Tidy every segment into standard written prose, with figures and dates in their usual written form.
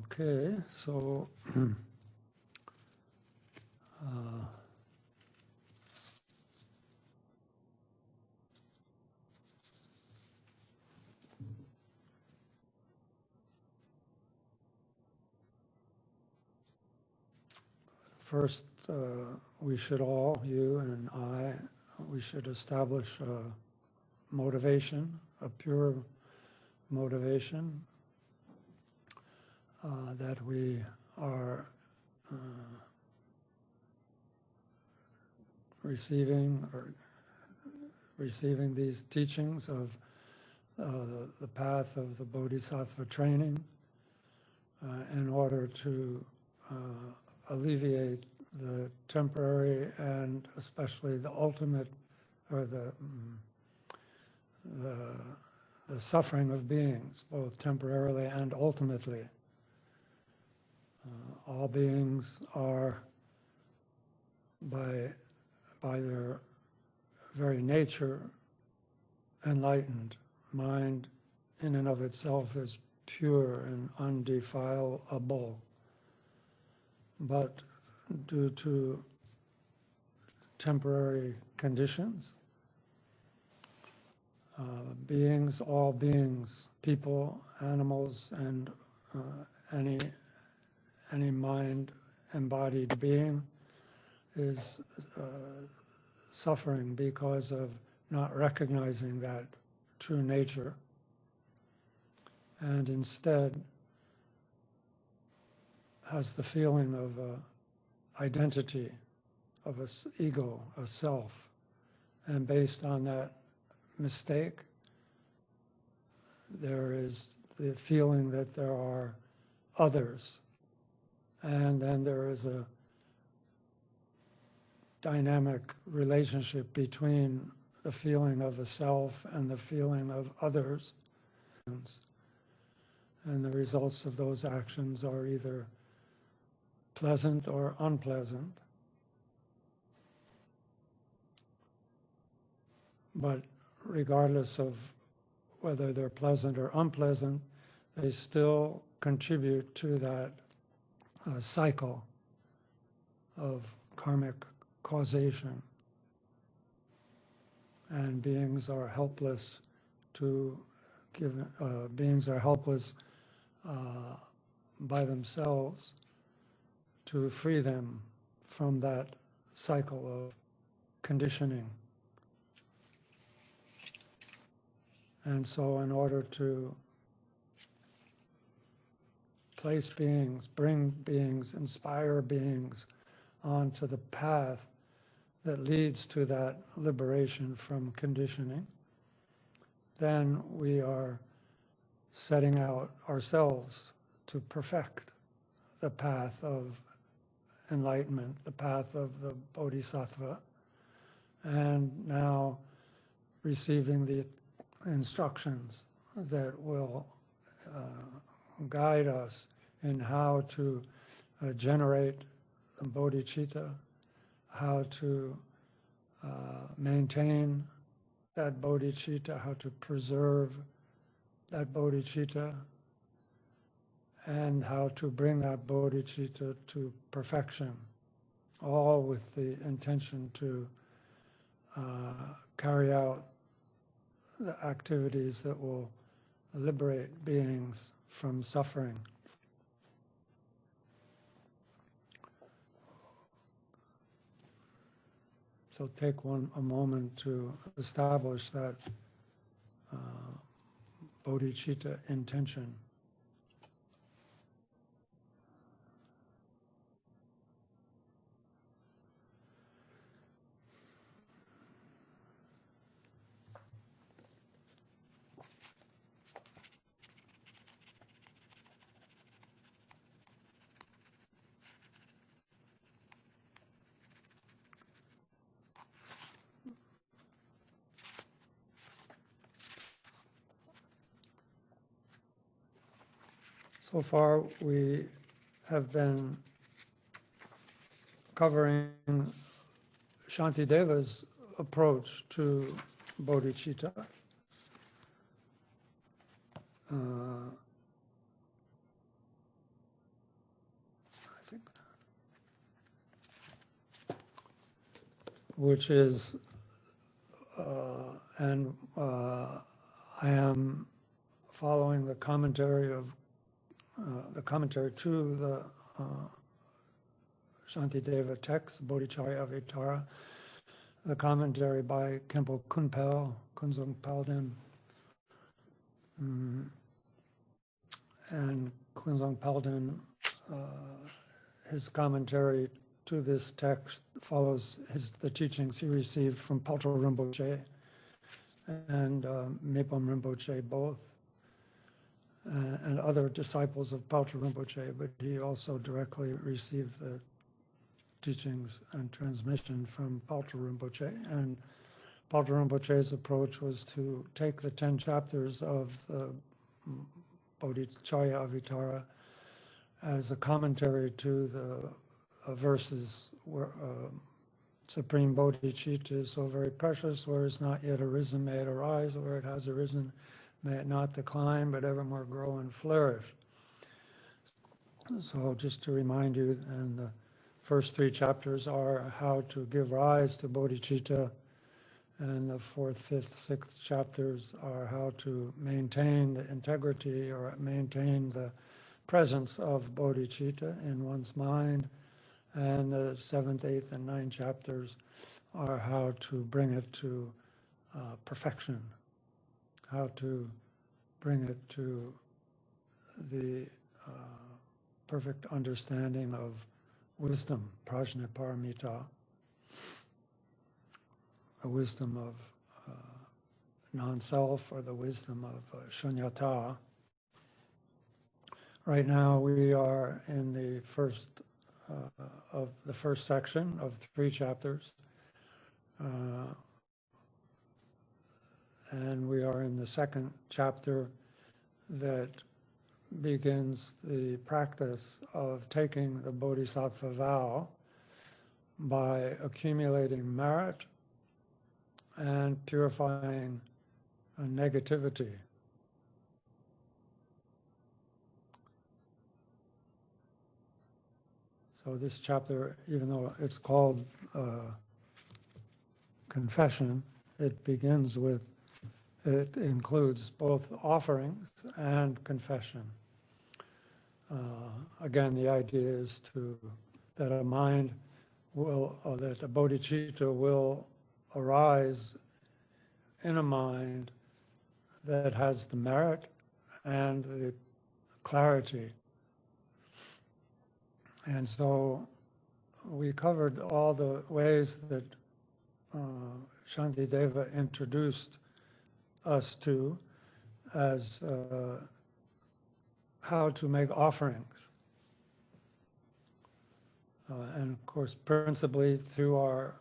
Okay, so first we should all, you and I, we should establish a motivation, a pure motivation, that we are receiving these teachings of the path of the Bodhisattva training in order to alleviate the temporary and especially the ultimate, or the suffering of beings, both temporarily and ultimately. All beings are, by their very nature, enlightened. Mind in and of itself is pure and undefilable. But due to temporary conditions, beings, all beings, people, animals, and any mind-embodied being is suffering because of not recognizing that true nature, and instead has the feeling of identity, of an ego, a self, and based on that mistake, there is the feeling that there are others, and then there is a dynamic relationship between the feeling of a self and the feeling of others, and the results of those actions are either pleasant or unpleasant. But regardless of whether they're pleasant or unpleasant, they still contribute to that cycle of karmic causation. And beings are helpless to give, beings are helpless by themselves to free them from that cycle of conditioning. And so in order to place beings, bring beings, inspire beings onto the path that leads to that liberation from conditioning, then we are setting out ourselves to perfect the path of enlightenment, the path of the Bodhisattva, and now receiving the instructions that will guide us in how to generate bodhicitta, how to maintain that bodhicitta, how to preserve that bodhicitta, and how to bring that bodhicitta to perfection, all with the intention to carry out the activities that will liberate beings from suffering. So take a moment to establish that bodhicitta intention. So far, we have been covering Shantideva's approach to bodhicitta. which is, I am following the commentary of the commentary to the Shantideva text, Bodhicharyavatara, the commentary by Khenpo Kunzung Palden, and Kunzung Palden, his commentary to this text follows the teachings he received from Palto Rinpoche and Mepom Rinpoche both, and other disciples of Palto Rinpoche, but he also directly received the teachings and transmission from Palto Rinpoche. And Palto Rinpoche's approach was to take the 10 chapters of the Bodhicharyavatara as a commentary to the verses where Supreme Bodhicitta is so very precious, where it's not yet arisen, may it arise, where it has arisen, may it not decline, but evermore grow and flourish. So just to remind you, and the first 3 chapters are how to give rise to bodhicitta, and the 4th, 5th, 6th chapters are how to maintain the integrity or maintain the presence of bodhicitta in one's mind, and the 7th, 8th, and 9th chapters are how to bring it to perfection, how to bring it to the perfect understanding of wisdom, prajnaparamita, the wisdom of non-self, or the wisdom of shunyata. Right now we are in the first of the first section of 3 chapters, and we are in the 2nd chapter that begins the practice of taking the Bodhisattva vow by accumulating merit and purifying negativity. So this chapter, even though it's called confession, it begins with, it includes both offerings and confession. Again, the idea is that a mind will, or that a bodhicitta will arise in a mind that has the merit and the clarity. And so we covered all the ways that Shantideva introduced us to as how to make offerings. And of course, principally through our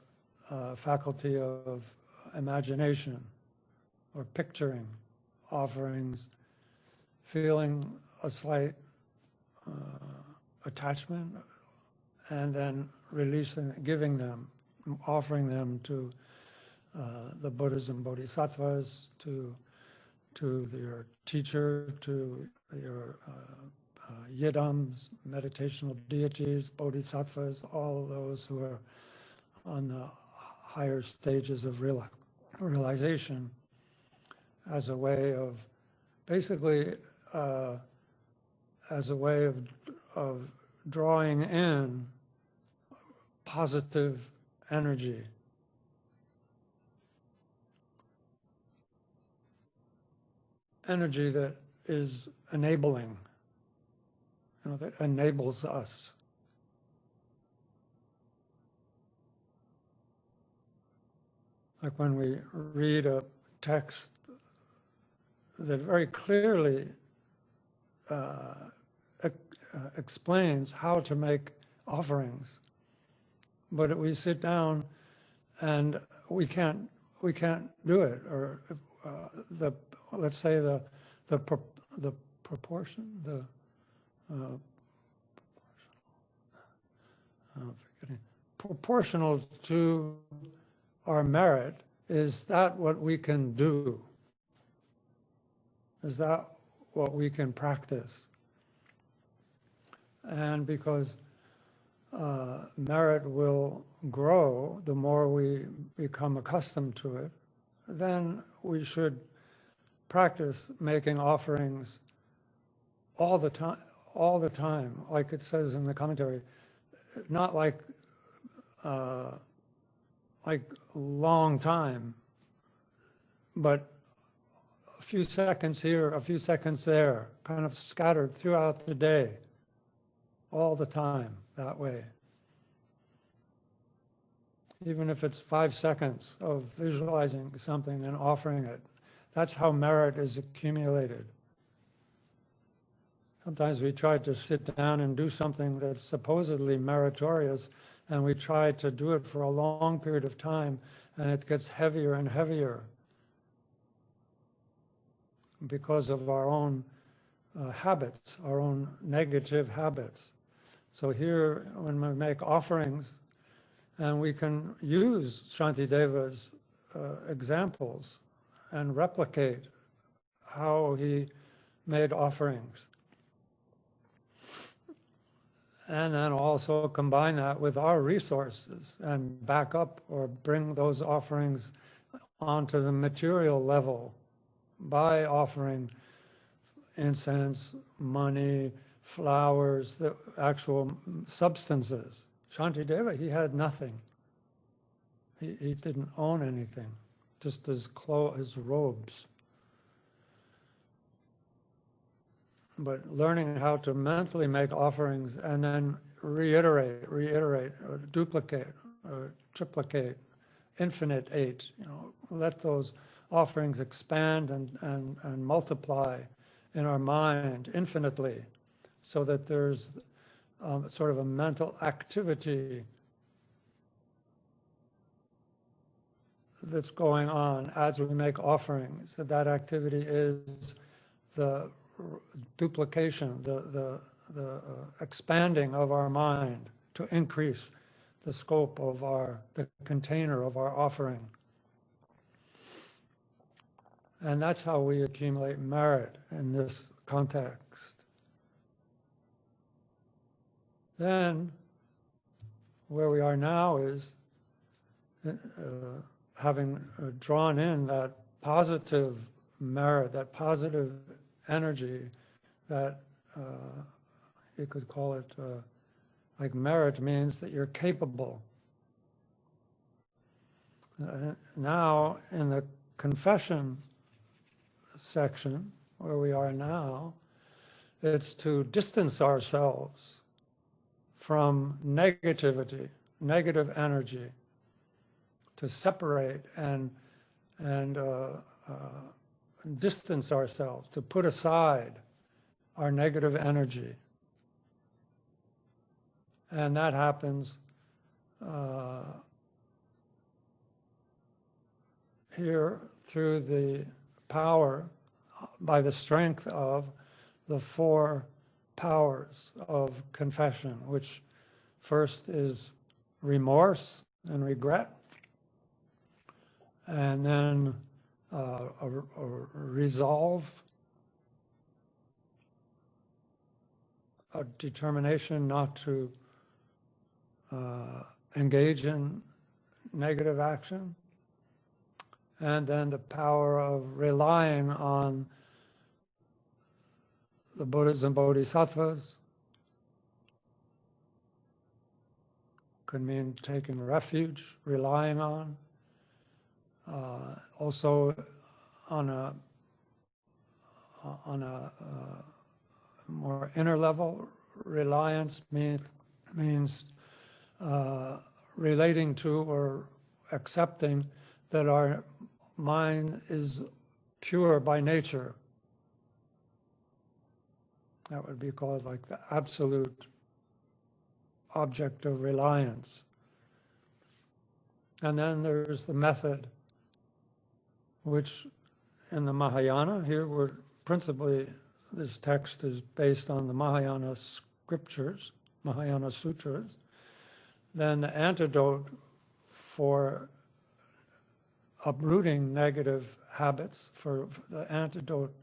faculty of imagination, or picturing offerings, feeling a slight attachment, and then releasing, giving them, offering them to the Buddhas and Bodhisattvas, to your teacher, to your yidams, meditational deities, bodhisattvas, all those who are on the higher stages of realization, as a way of, basically, as a way of drawing in positive energy. Energy that is enabling, that enables us. Like when we read a text that very clearly explains how to make offerings, but we sit down and we can't do it, or let's say the proportion, proportional to our merit, is that what we can do? Is that what we can practice? And because merit will grow the more we become accustomed to it, then we should practice making offerings all the time, like it says in the commentary, not like long time, but a few seconds here, a few seconds there, kind of scattered throughout the day, all the time, that way. Even if it's 5 seconds of visualizing something and offering it, that's how merit is accumulated. Sometimes we try to sit down and do something that's supposedly meritorious, and we try to do it for a long period of time, and it gets heavier and heavier because of our own habits, our own negative habits. So here, when we make offerings, and we can use Shantideva's examples and replicate how he made offerings. And then also combine that with our resources and back up or bring those offerings onto the material level by offering incense, money, flowers, the actual substances. Shantideva, he had nothing. He didn't own anything, just his clothes, his robes. But learning how to mentally make offerings and then reiterate, or duplicate, or triplicate, infinitate, let those offerings expand and multiply in our mind infinitely, so that there's sort of a mental activity that's going on as we make offerings. That activity is the duplication, the expanding of our mind to increase the scope of the container of our offering. And that's how we accumulate merit in this context. Then, where we are now is having drawn in that positive merit, that positive energy, that you could call it, like merit means that you're capable. Now, in the confession section, where we are now, it's to distance ourselves from negativity, negative energy, to separate and distance ourselves, to put aside our negative energy. And that happens here through the power, by the strength of the 4 powers of confession, which first is remorse and regret, and then a resolve, a determination not to engage in negative action, and then the power of relying on the Buddhas and Bodhisattvas. Could mean taking refuge, relying on. Also on a more inner level, reliance means relating to or accepting that our mind is pure by nature. That would be called like the absolute object of reliance. And then there's the method, which in the Mahayana, here we're principally, this text is based on the Mahayana scriptures, Mahayana sutras. Then the antidote for uprooting negative habits, for the antidote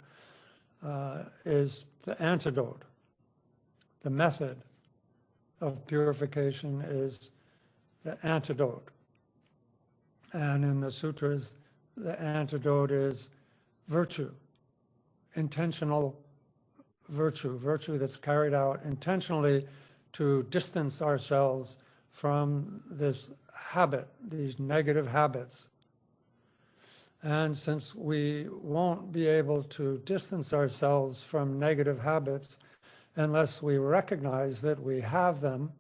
is the antidote, the method, of purification is the antidote. And in the sutras, the antidote is virtue, intentional virtue, virtue that's carried out intentionally to distance ourselves from this habit, these negative habits. And since we won't be able to distance ourselves from negative habits unless we recognize that we have them,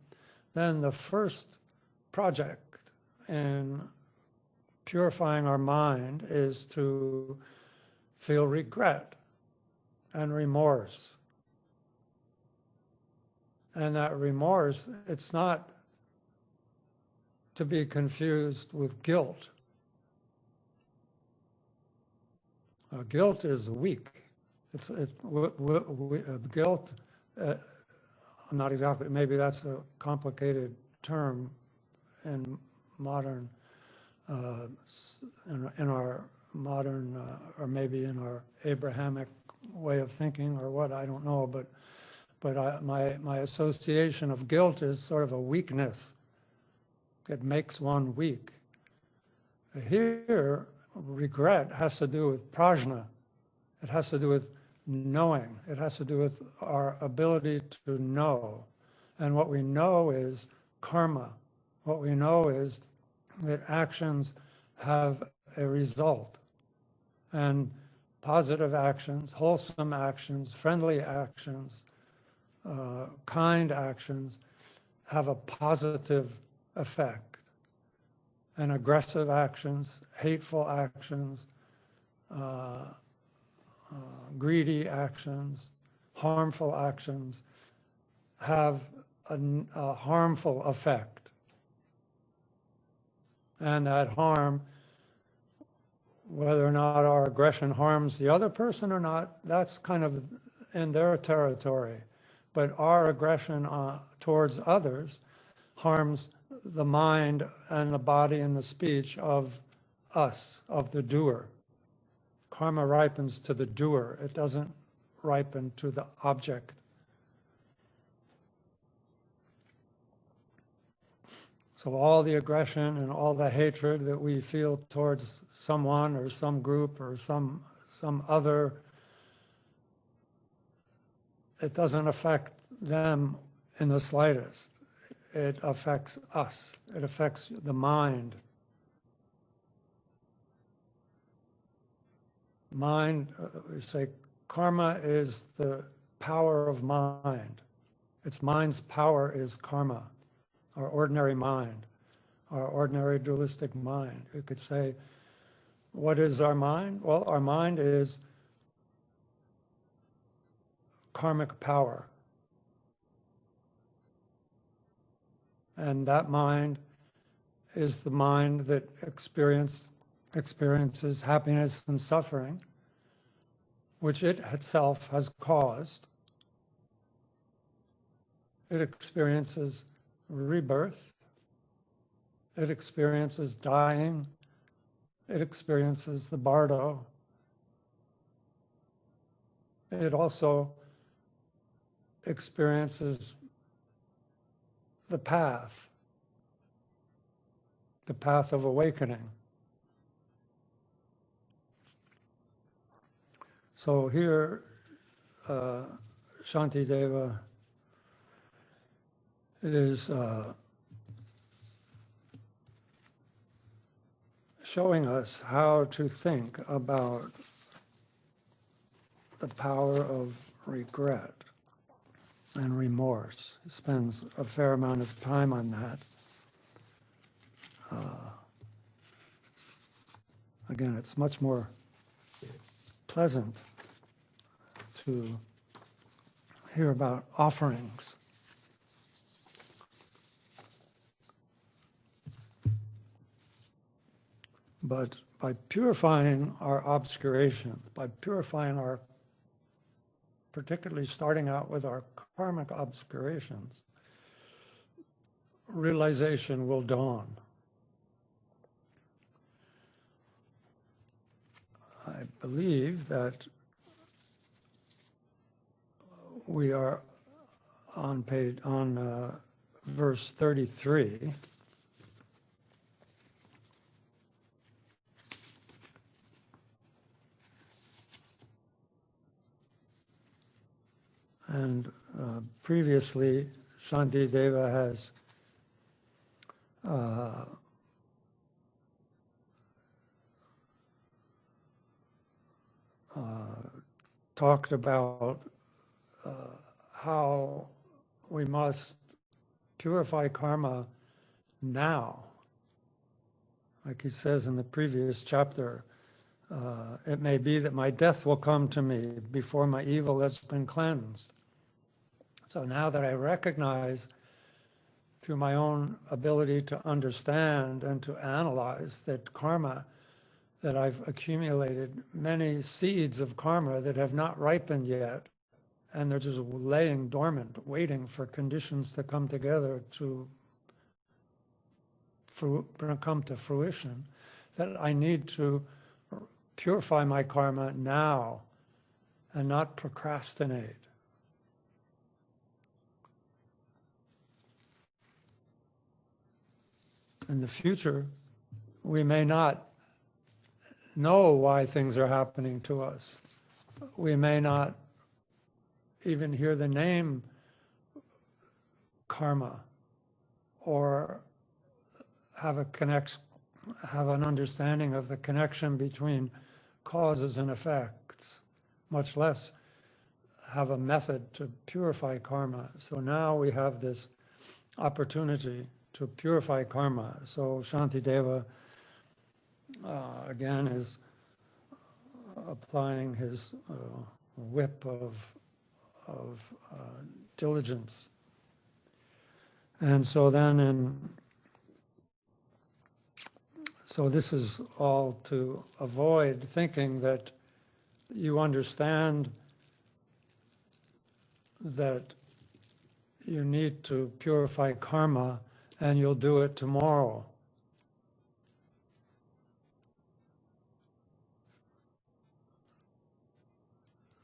then the first project in purifying our mind is to feel regret and remorse. And that remorse, it's not to be confused with guilt. Guilt is weak. Guilt, not exactly, maybe that's a complicated term in modern, in our modern, or maybe in our Abrahamic way of thinking or what, I don't know, but my association of guilt is sort of a weakness. It makes one weak. Here, regret has to do with prajna. It has to do with knowing. It has to do with our ability to know. And what we know is karma. What we know is that actions have a result. And positive actions, wholesome actions, friendly actions, kind actions have a positive effect. And aggressive actions, hateful actions, greedy actions, harmful actions have a harmful effect. And that harm, whether or not our aggression harms the other person or not, that's kind of in their territory. But our aggression towards others harms the mind and the body and the speech of us, of the doer. Karma ripens to the doer. It doesn't ripen to the object. So all the aggression and all the hatred that we feel towards someone or some group or some other, it doesn't affect them in the slightest. It affects us. It affects the mind. Mind, we say karma is the power of mind. Its mind's power is karma, our ordinary mind, our ordinary dualistic mind. You could say, what is our mind? Well, our mind is karmic power. And that mind is the mind that experiences happiness and suffering, which it itself has caused. It experiences rebirth. It experiences dying. It experiences the bardo. It also experiences the path of awakening. So here, Shantideva is showing us how to think about the power of regret and remorse. He spends a fair amount of time on that. Again, it's much more pleasant to hear about offerings. But by purifying our obscuration, by purifying our, particularly starting out with our karmic obscurations, realization will dawn. I believe that we are on verse 33. And previously, Shantideva has talked about how we must purify karma now. Like he says in the previous chapter, it may be that my death will come to me before my evil has been cleansed. So now that I recognize through my own ability to understand and to analyze that karma, that I've accumulated many seeds of karma that have not ripened yet, and they're just laying dormant, waiting for conditions to come together to come to fruition, that I need to purify my karma now and not procrastinate. In the future, we may not know why things are happening to us. We may not even hear the name karma or have an understanding of the connection between causes and effects, much less have a method to purify karma. So now we have this opportunity to purify karma. So Shantideva again is applying his whip of diligence. And so then so this is all to avoid thinking that you understand that you need to purify karma and you'll do it tomorrow.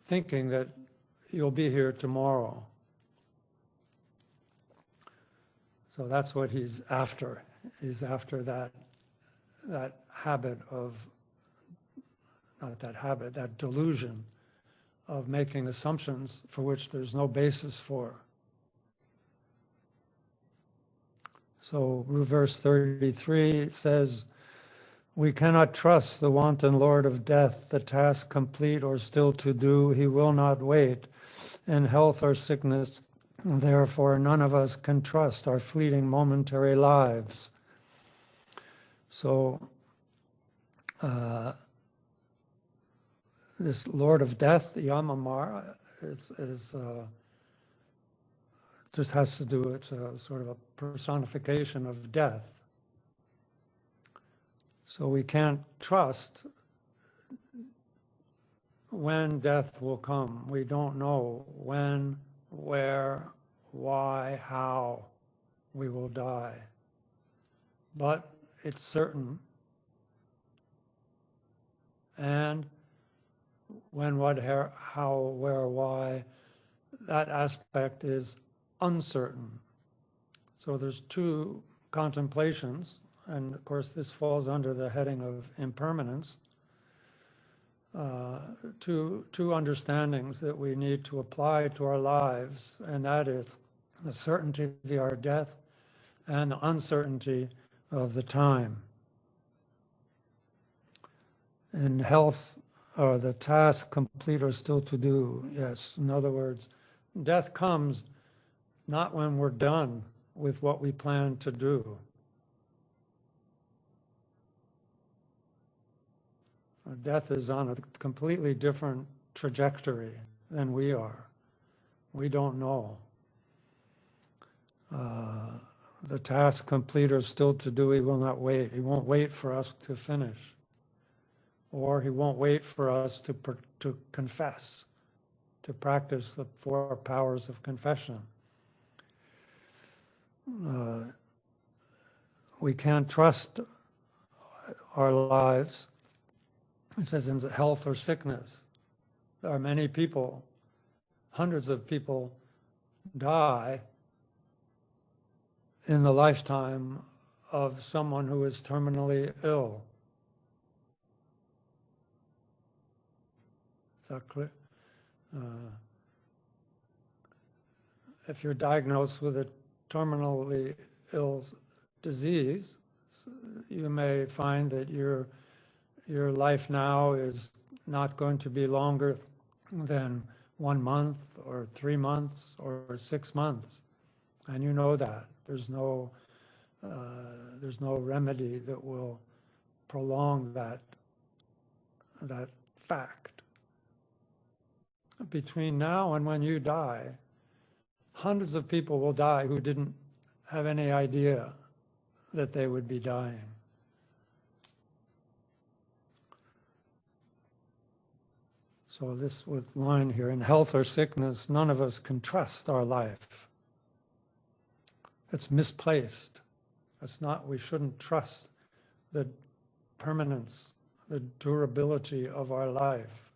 Thinking that you'll be here tomorrow. So that's what he's after. He's after that habit of, not that habit, that delusion of making assumptions for which there's no basis for. So verse 33, it says, we cannot trust the wanton lord of death, the task complete or still to do, he will not wait. In health or sickness, therefore none of us can trust our fleeting momentary lives. So this lord of death, Yamamara, just has to do, it's a sort of a personification of death. So we can't trust when death will come. We don't know when, where, why, how we will die. But it's certain. And when, what, how, where, why, that aspect is uncertain. So there's two contemplations, and of course this falls under the heading of impermanence, two understandings that we need to apply to our lives, and that is the certainty of our death and the uncertainty of the time. In health, the task complete or still to do, yes. In other words, death comes not when we're done with what we plan to do. Death is on a completely different trajectory than we are. We don't know. The task complete or still to do, he will not wait. He won't wait for us to finish. Or he won't wait for us to confess, to practice the 4 powers of confession. We can't trust our lives. It says in health or sickness. There are many people, hundreds of people die in the lifetime of someone who is terminally ill. Is that clear? If you're diagnosed with a terminally ill disease, you may find that your life now is not going to be longer than 1 month or 3 months or 6 months, and you know that there's no remedy that will prolong that fact. Between now and when you die, hundreds of people will die who didn't have any idea that they would be dying. So this with line here, in health or sickness, none of us can trust our life. It's misplaced. It's not, we shouldn't trust the permanence, the durability of our life.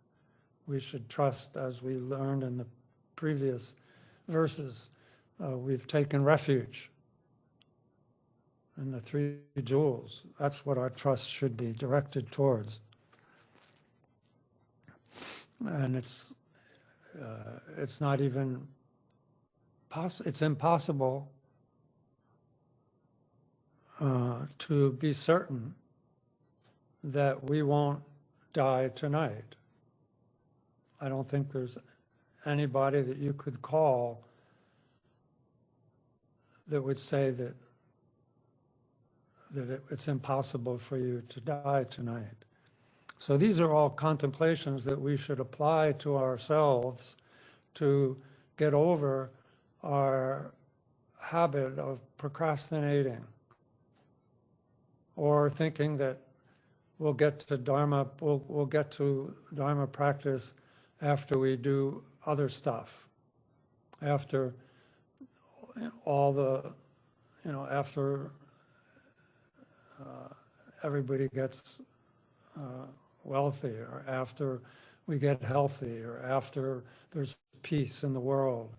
We should trust, as we learned in the previous verses, we've taken refuge in the three jewels. That's what our trust should be directed towards. And it's not even it's impossible to be certain that we won't die tonight. I don't think there's anybody that you could call that would say that it's impossible for you to die tonight. So these are all contemplations that we should apply to ourselves to get over our habit of procrastinating or thinking that we'll get to Dharma practice after we do other stuff, after all the, after everybody gets wealthy, or after we get healthy, or after there's peace in the world.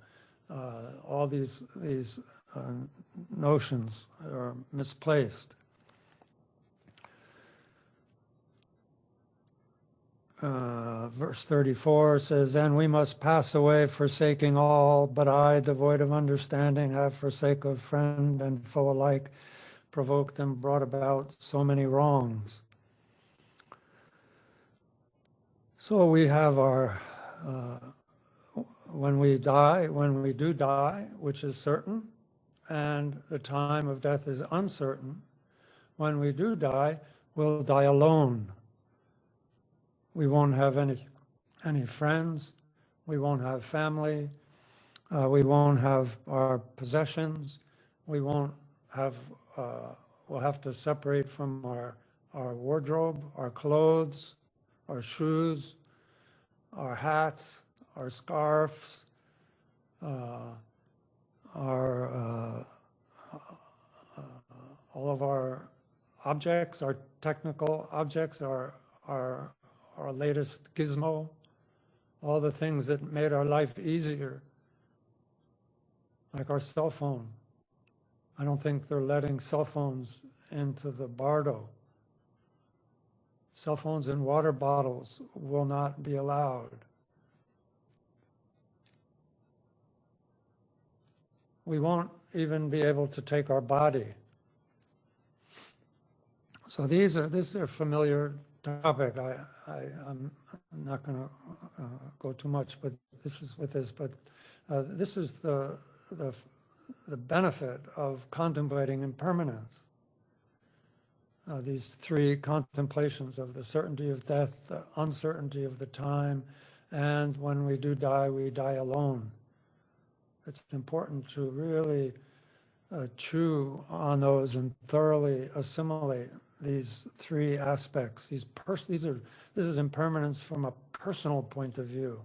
All these notions are misplaced. Verse 34 says, "And we must pass away, forsaking all, but I, devoid of understanding, have forsaken friend and foe alike, provoked and brought about so many wrongs." So we have our, when we do die, which is certain, and the time of death is uncertain, when we do die, we'll die alone. We won't have any friends, we won't have family, we won't have our possessions, we won't have, we'll have to separate from our wardrobe, our clothes, our shoes, our hats, our scarves, all of our objects, our technical objects, our latest gizmo, all the things that made our life easier, like our cell phone. I don't think they're letting cell phones into the bardo. Cell phones and water bottles will not be allowed. We won't even be able to take our body. So this is a familiar topic. I'm not going to go too much, but this is the benefit of contemplating impermanence. These three contemplations of the certainty of death, the uncertainty of the time, and when we do die, we die alone. It's important to really chew on those and thoroughly assimilate these three aspects. This is impermanence from a personal point of view.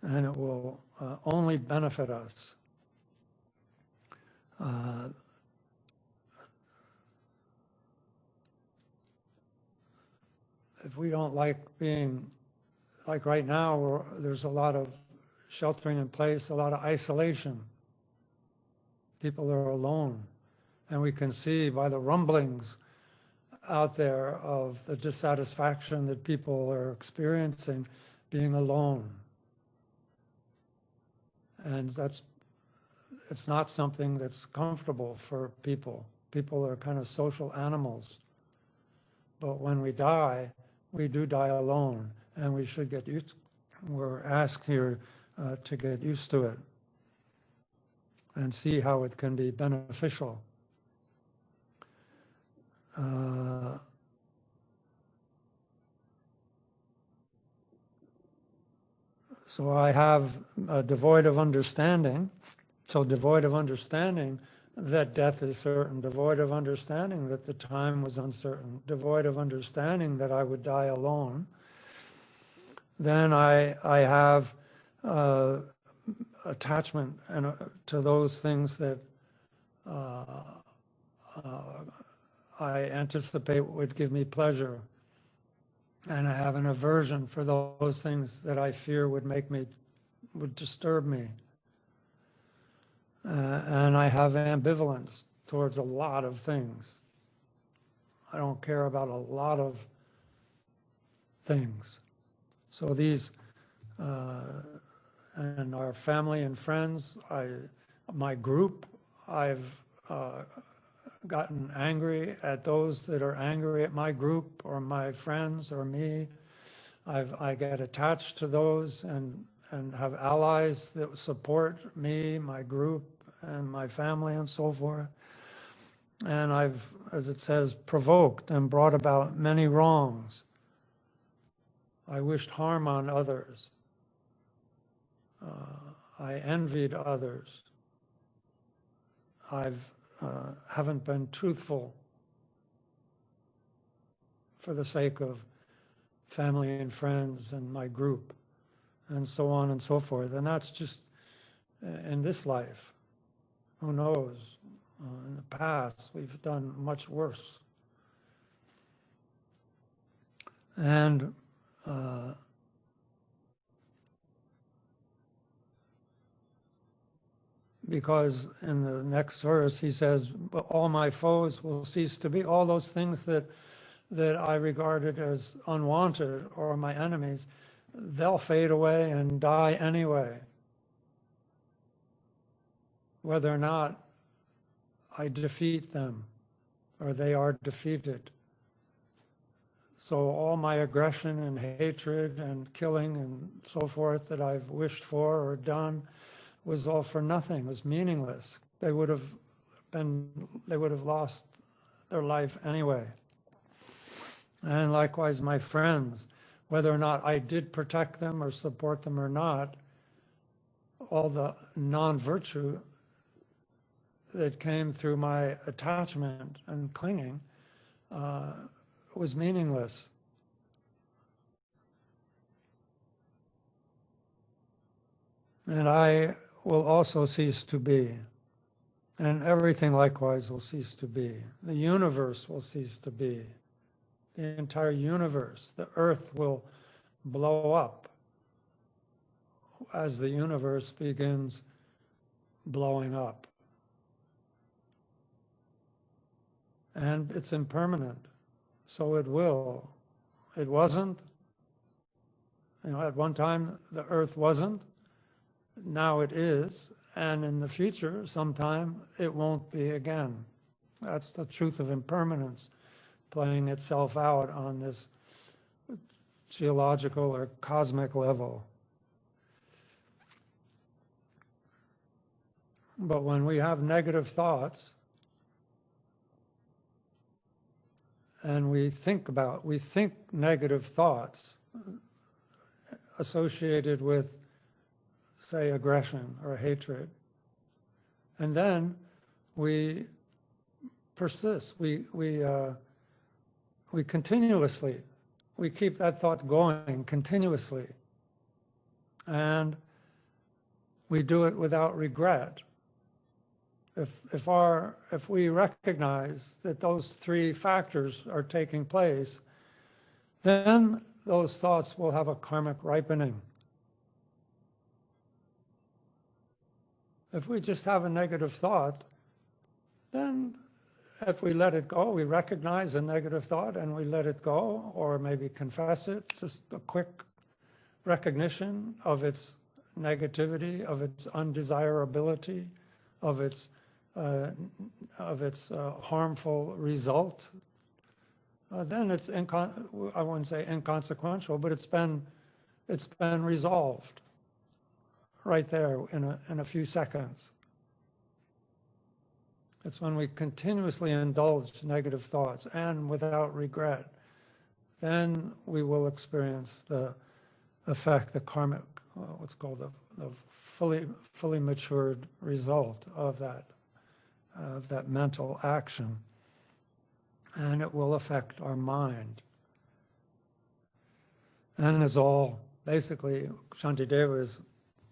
And it will only benefit us. If we don't like being, like right now, there's a lot of sheltering in place, a lot of isolation. People are alone. And we can see by the rumblings out there of the dissatisfaction that people are experiencing being alone. And it's not something that's comfortable for people. People are kind of social animals. But when we do die alone, and we should get used, we're asked here to get used to it and see how it can be beneficial. So I have devoid of understanding. So devoid of understanding that death is certain, devoid of understanding that the time was uncertain, devoid of understanding that I would die alone. Then I have attachment to those things that I anticipate would give me pleasure. And I have an aversion for those things that I fear would disturb me. And I have ambivalence towards a lot of things. I don't care about a lot of things. So these, and our family and friends, my group, I've gotten angry at those that are angry at my group or my friends or me. I get attached to those and have allies that support me, my group, and my family and so forth. And I've, as it says, provoked and brought about many wrongs. I wished harm on others. I envied others. Haven't been truthful for the sake of family and friends and my group, and so on and so forth. And that's just in this life. Who knows? In the past, we've done much worse. And because in the next verse he says, all my foes will cease to be. All those things that I regarded as unwanted or my enemies, they'll fade away and die anyway, whether or not I defeat them or they are defeated. So all my aggression and hatred and killing and so forth that I've wished for or done was all for nothing, was meaningless. They would have lost their life anyway. And likewise, my friends, whether or not I did protect them or support them or not, all the non-virtue that came through my attachment and clinging was meaningless. And I will also cease to be. And everything likewise will cease to be. The universe will cease to be. The entire universe, the earth will blow up as the universe begins blowing up. And it's impermanent, so it will. It wasn't. At one time the earth wasn't. Now it is, and in the future, sometime, it won't be again. That's the truth of impermanence playing itself out on this geological or cosmic level. But when we have negative thoughts, and we think negative thoughts associated with, say, aggression or hatred, and then we persist. We continuously, we keep that thought going continuously, and we do it without regret. If we recognize that those three factors are taking place, then those thoughts will have a karmic ripening. If we just have a negative thought then if we let it go, we recognize a negative thought and we let it go, or maybe confess it, just a quick recognition of its negativity, of its undesirability, of its harmful result, then it's I wouldn't say inconsequential, but it's been resolved right there in a few seconds. It's when we continuously indulge negative thoughts and without regret, then we will experience the effect, the karmic, what's called the fully matured result of that mental action, and it will affect our mind. And it's all, basically, Shantideva's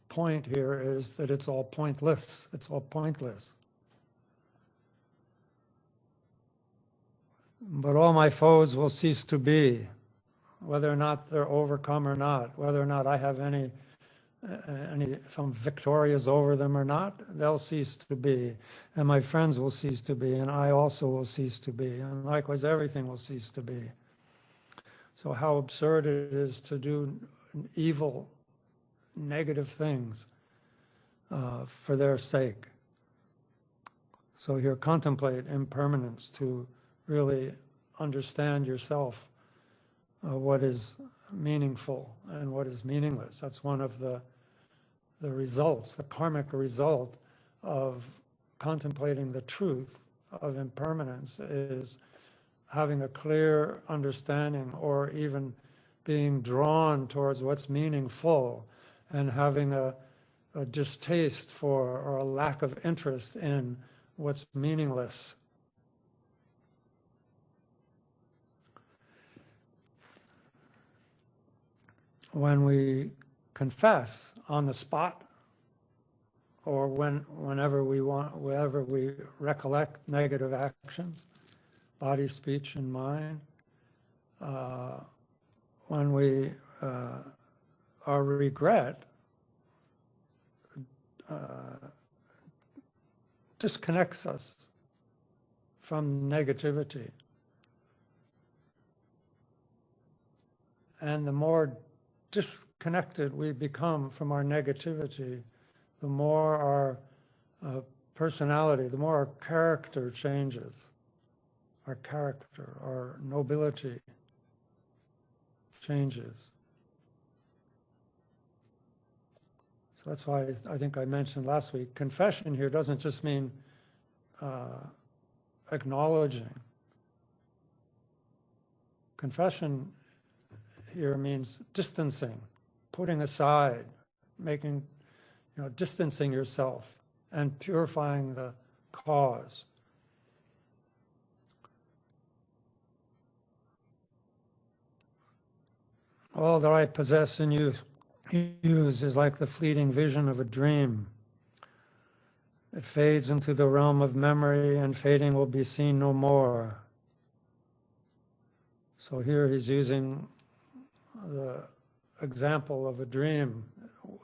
point here is that it's all pointless. It's all pointless. But all my foes will cease to be, whether or not they're overcome or not, whether or not I have if I'm victorious over them or not, they'll cease to be. And my friends will cease to be, and I also will cease to be. And likewise, everything will cease to be. So how absurd it is to do evil, negative things for their sake. So here, contemplate impermanence to really understand yourself, what is meaningful and what is meaningless. That's one of the results, the karmic result of contemplating the truth of impermanence, is having a clear understanding, or even being drawn towards what's meaningful, and having a distaste for, or a lack of interest in, what's meaningless. When we confess on the spot, or whenever we recollect negative actions, body, speech, and mind, when we our regret disconnects us from negativity, and the more disconnected we become from our negativity, the more our personality, the more our character changes. Our character, our nobility changes. So that's why I think I mentioned last week, confession here doesn't just mean acknowledging. Confession here means distancing, putting aside, distancing yourself and purifying the cause. All that I possess and use is like the fleeting vision of a dream. It fades into the realm of memory, and fading will be seen no more. So here he's using the example of a dream,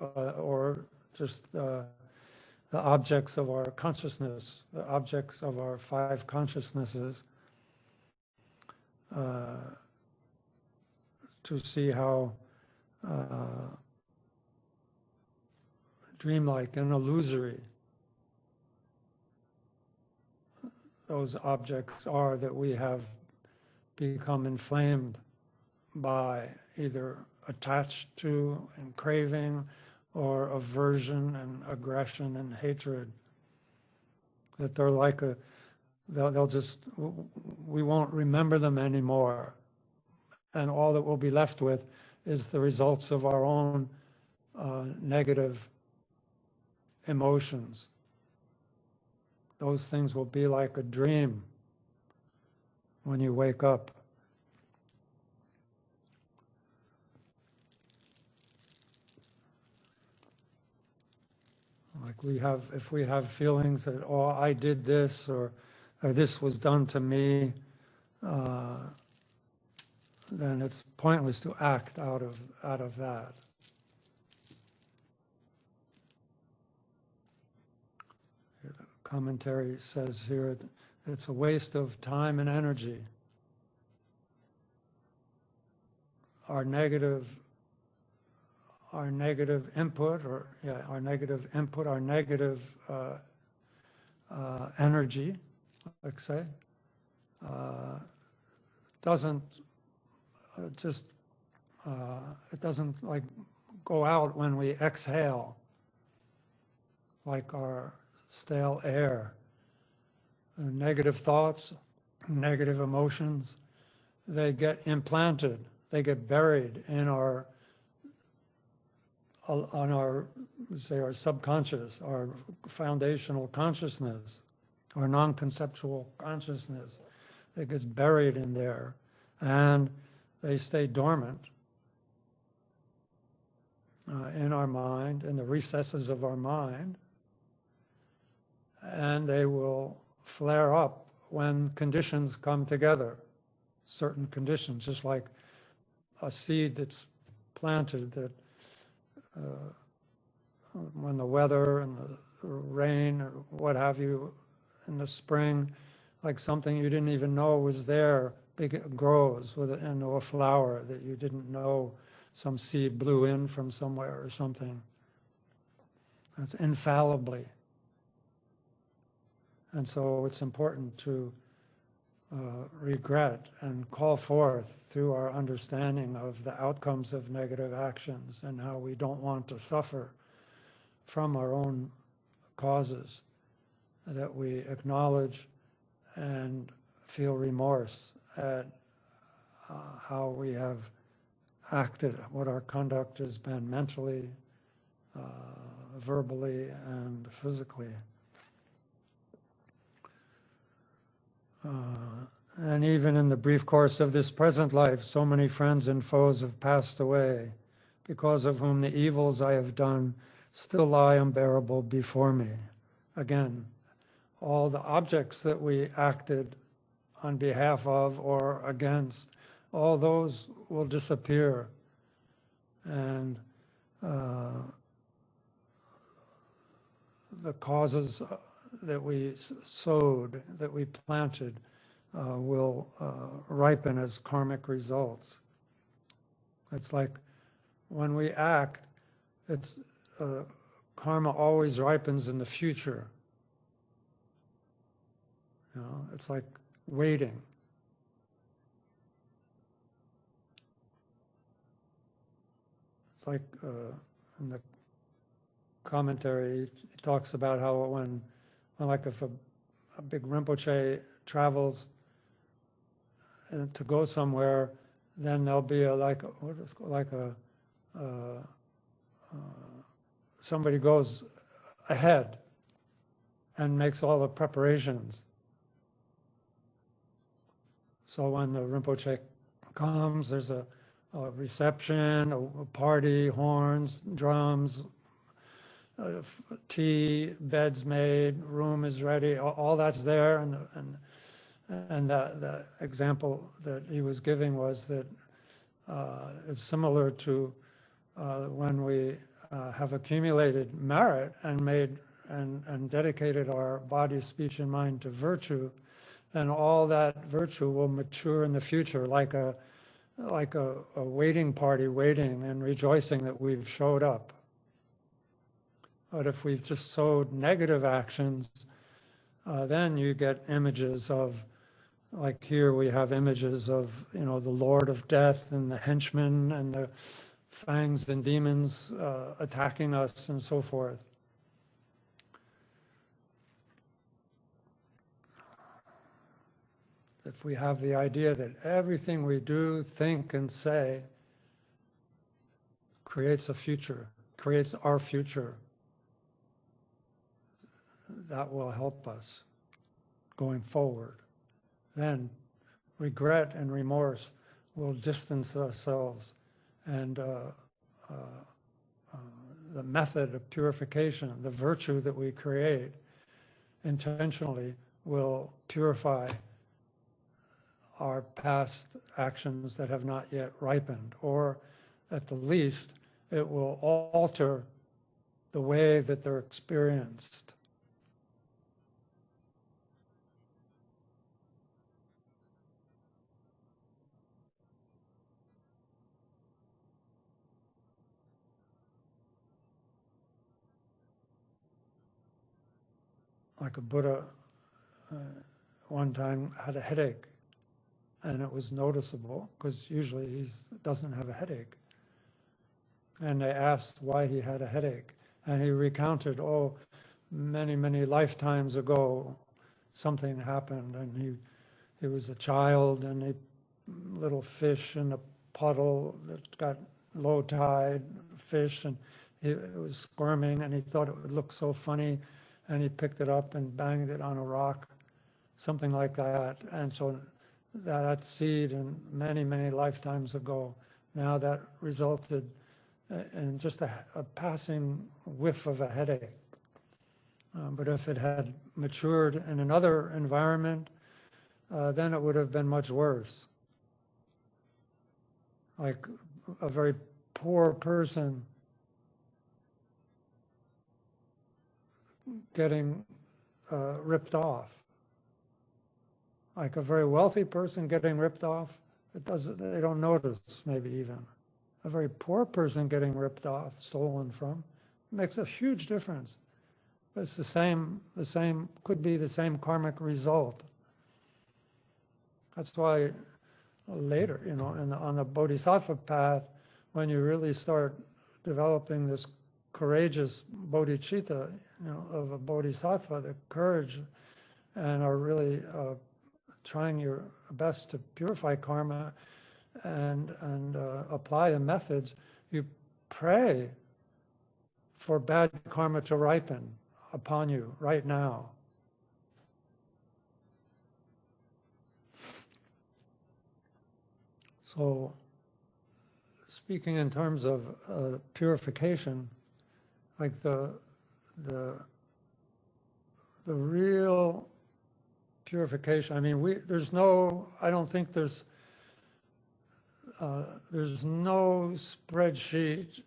or just the objects of our consciousness, the objects of our five consciousnesses, to see how dreamlike and illusory those objects are that we have become inflamed by, either attached to and craving, or aversion and aggression and hatred. That they're like we won't remember them anymore. And all that we'll be left with is the results of our own negative emotions. Those things will be like a dream when you wake up. Like if we have feelings that, oh, I did this, or this was done to me, then it's pointless to act out of that. commentary says here, it's a waste of time and energy. Our negative input, our negative energy, let's say, doesn't it doesn't like go out when we exhale, like our stale air. Negative thoughts, negative emotions, they get implanted, they get buried in our subconscious, our foundational consciousness, our non-conceptual consciousness. It gets buried in there, and they stay dormant in our mind, in the recesses of our mind, and they will flare up when conditions come together, certain conditions, just like a seed that's planted that when the weather and the rain or what have you in the spring, like something you didn't even know was there, it grows into a flower that you didn't know, some seed blew in from somewhere or something. That's infallibly. And so it's important to regret and call forth through our understanding of the outcomes of negative actions and how we don't want to suffer from our own causes, that we acknowledge and feel remorse at how we have acted, what our conduct has been mentally, verbally, and physically. And even in the brief course of this present life, so many friends and foes have passed away, because of whom the evils I have done still lie unbearable before me. Again, all the objects that we acted on behalf of or against, all those will disappear. And the causes that we sowed, that we planted, will ripen as karmic results. It's like when we act, it's karma always ripens in the future. You know, it's like waiting. It's like in the commentary, he talks about how when like if a big Rinpoche travels to go somewhere, then there'll be somebody goes ahead and makes all the preparations. So when the Rinpoche comes, there's a reception, a party, horns, drums, tea, beds made, room is ready, all that's there. And the example that he was giving was that it's similar to when we have accumulated merit and made and dedicated our body, speech, and mind to virtue, then all that virtue will mature in the future like a waiting party, waiting and rejoicing that we've showed up. But if we've just sowed negative actions, then you get images of, like here we have images of, the Lord of Death and the henchmen and the fangs and demons attacking us and so forth. If we have the idea that everything we do, think, and say creates a future, creates our future, that will help us going forward. Then regret and remorse will distance ourselves, and the method of purification, the virtue that we create intentionally, will purify our past actions that have not yet ripened, or at the least, it will alter the way that they're experienced. like a Buddha one time had a headache, and it was noticeable because usually he doesn't have a headache. And they asked why he had a headache, and he recounted, oh, many lifetimes ago something happened, and he was a child, and a little fish in a puddle that got low tide fish, and it was squirming, and he thought it would look so funny, and he picked it up and banged it on a rock, something like that. And so that seed, and many lifetimes ago, now that resulted in just a passing whiff of a headache. But if it had matured in another environment, then it would have been much worse. Like a very poor person getting ripped off. Like a very wealthy person getting ripped off, they don't notice, maybe even. A very poor person getting ripped off, stolen from, makes a huge difference. But it's the same, could be the same karmic result. That's why later, on the Bodhisattva path, when you really start developing this courageous bodhicitta, of a bodhisattva, the courage, and are really trying your best to purify karma and apply the methods, you pray for bad karma to ripen upon you right now. So, speaking in terms of purification, like the real purification. I mean, I don't think there's no spreadsheet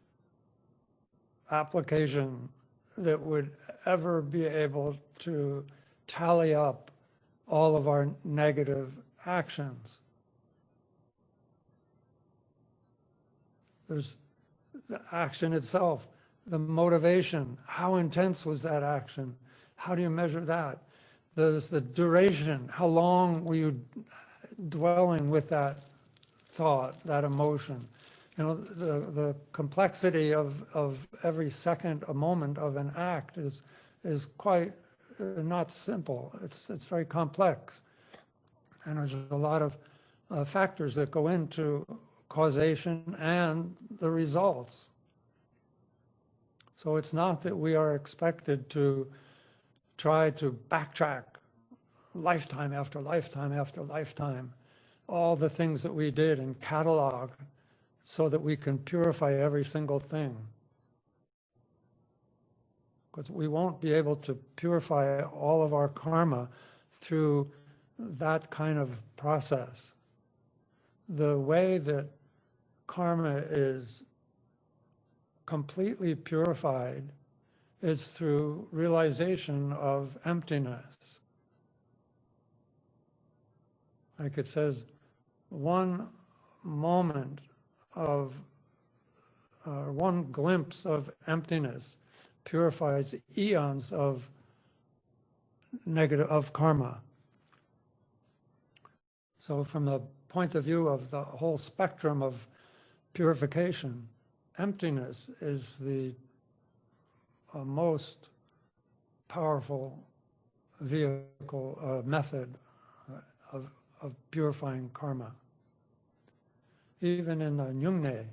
application that would ever be able to tally up all of our negative actions. There's the action itself, the motivation. How intense was that action? How do you measure that? There's the duration. How long were you dwelling with that thought, that emotion? The complexity of every second, a moment of an act is quite not simple. It's very complex. And there's a lot of factors that go into causation and the results. So it's not that we are expected to try to backtrack lifetime after lifetime after lifetime, all the things that we did and catalog so that we can purify every single thing. Because we won't be able to purify all of our karma through that kind of process. The way that karma is completely purified is through realization of emptiness. Like it says, one moment of, one glimpse of emptiness purifies eons of karma. So from the point of view of the whole spectrum of purification, emptiness is the most powerful vehicle, method of purifying karma. Even in the Nyungne,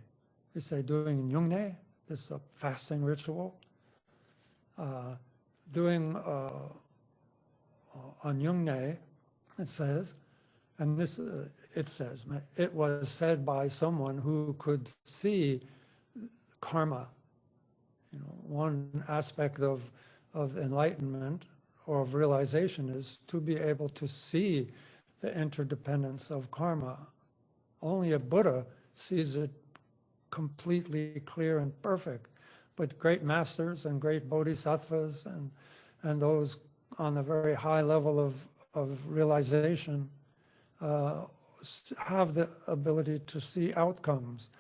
we say doing Nyungne, this is a fasting ritual, doing a Nyungne, it says, and this, it says, it was said by someone who could see karma. One aspect of enlightenment or of realization is to be able to see the interdependence of karma. Only a Buddha sees it completely clear and perfect. But great masters and great bodhisattvas and those on the very high level of realization have the ability to see outcomes.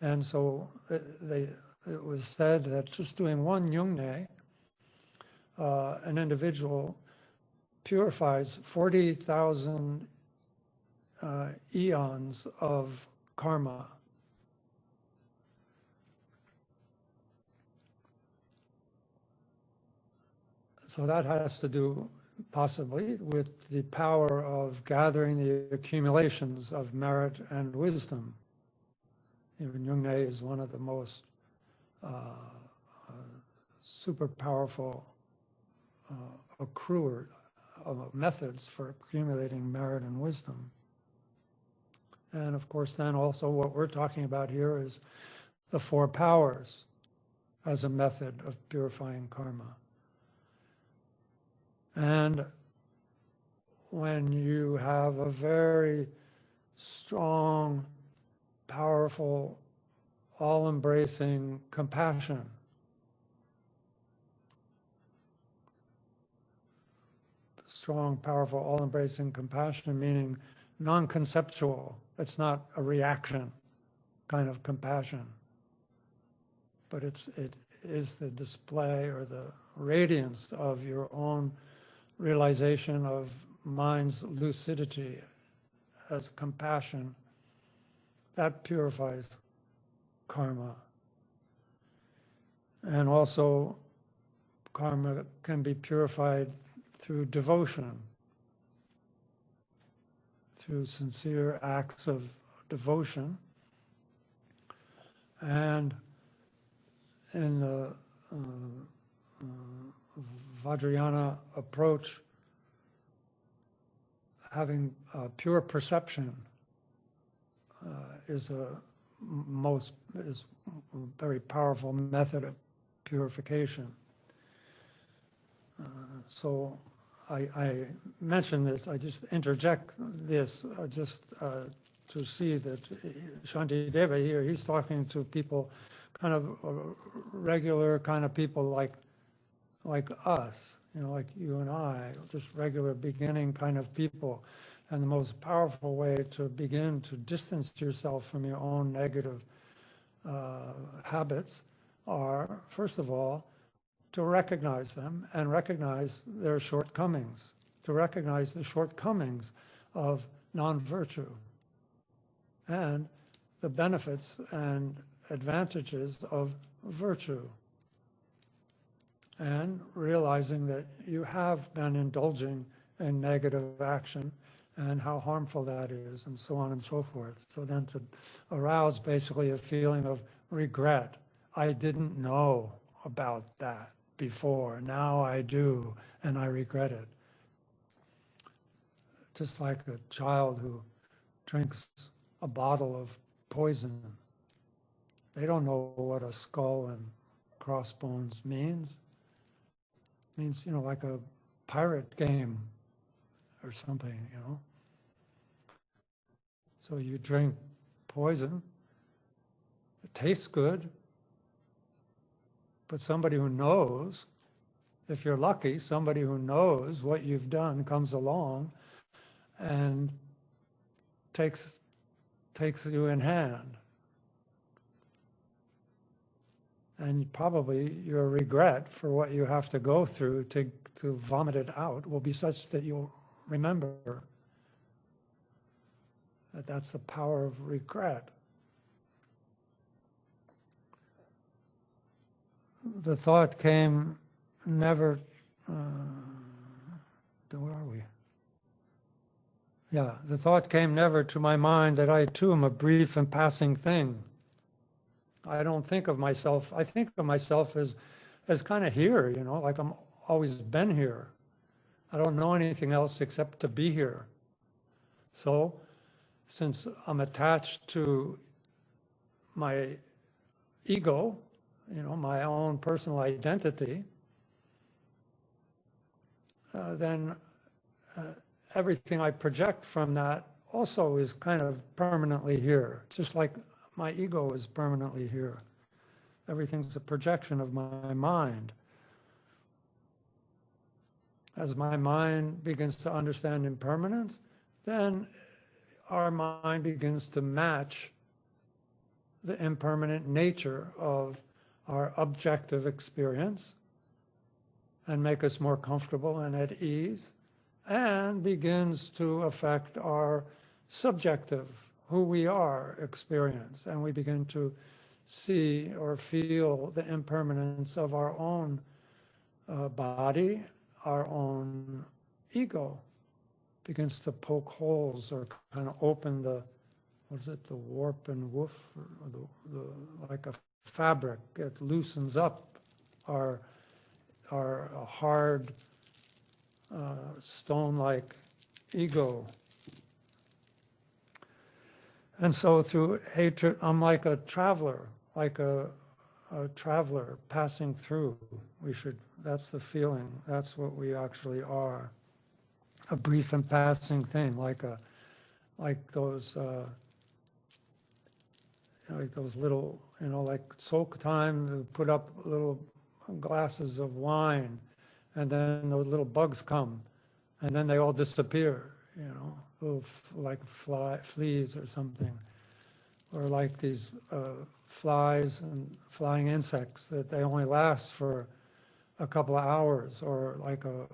And so it was said that just doing one Nyungne an individual purifies 40,000 eons of karma. So that has to do possibly with the power of gathering the accumulations of merit and wisdom. Even Yungne is one of the most super powerful accruer methods for accumulating merit and wisdom. And of course, then also what we're talking about here is the 4 powers as a method of purifying karma. And when you have a very strong, powerful, all-embracing compassion, strong, powerful, all-embracing compassion, meaning non-conceptual. It's not a reaction kind of compassion, but it is the display or the radiance of your own realization of mind's lucidity as compassion. That purifies karma. And also, karma can be purified through devotion, through sincere acts of devotion. And in the Vajrayana approach, having pure perception is a very powerful method of purification. So I mention this, I just interject this to see that Shantideva here, he's talking to people, kind of regular kind of people like us, like you and I, just regular beginning kind of people. And the most powerful way to begin to distance yourself from your own negative habits are, first of all, to recognize them and recognize their shortcomings, to recognize the shortcomings of non-virtue and the benefits and advantages of virtue, and realizing that you have been indulging in negative action and how harmful that is, and so on and so forth. So then to arouse basically a feeling of regret. I didn't know about that before, now I do, and I regret it. Just like a child who drinks a bottle of poison. They don't know what a skull and crossbones means. It means, like a pirate game or something, So you drink poison, it tastes good, but somebody who knows, if you're lucky, somebody who knows what you've done comes along and takes you in hand. And probably your regret for what you have to go through to vomit it out will be such that you'll remember that that's the power of regret. The thought came never, where are we? Yeah, the thought came never to my mind that I too am a brief and passing thing. I don't think of myself, I think of myself as kind of here, like I'm always been here. I don't know anything else except to be here. So, since I'm attached to my ego, my own personal identity, then everything I project from that also is kind of permanently here, just like my ego is permanently here. Everything's a projection of my mind. As my mind begins to understand impermanence, then our mind begins to match the impermanent nature of our objective experience. and make us more comfortable and at ease, and begins to affect our subjective, who we are, experience. And we begin to see or feel the impermanence of our own body, our own ego. Begins to poke holes or kind of open the, what is it, the warp and woof, or like a fabric. It loosens up our hard, stone-like ego. And so through hatred, I'm like a traveler, passing through. That's the feeling, that's what we actually are. A brief and passing thing, like those little, like soak time, to put up little glasses of wine, and then those little bugs come, and then they all disappear, little like fleas or something, or like these flies and flying insects that they only last for a couple of hours, or like a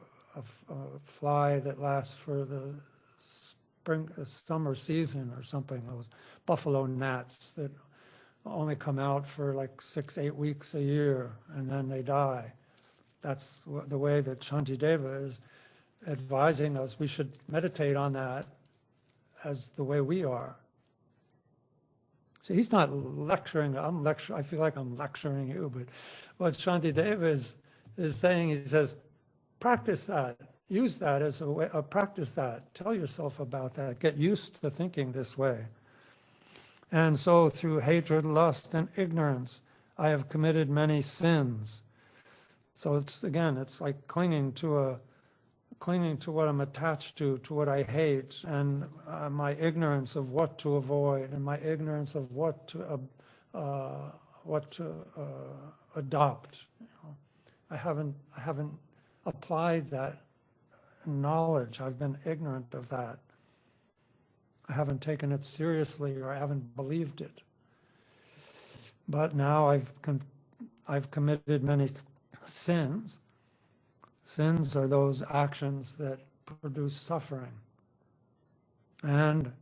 fly that lasts for the summer season or something. Those buffalo gnats that only come out for like 6-8 weeks a year, and then they die. That's the way that Shantideva is advising us. We should meditate on that as the way we are. So he's not lecturing. I feel like I'm lecturing you, but what Shantideva is saying, he says, practice that. Use that as a way, practice that. Tell yourself about that. Get used to thinking this way. And so through hatred, lust, and ignorance, I have committed many sins. So it's like clinging to what I'm attached to what I hate, and my ignorance of what to avoid, and my ignorance of what to adopt. I haven't applied that knowledge. I've been ignorant of that. I haven't taken it seriously, or I haven't believed it. But now I've committed many sins. Sins are those actions that produce suffering. And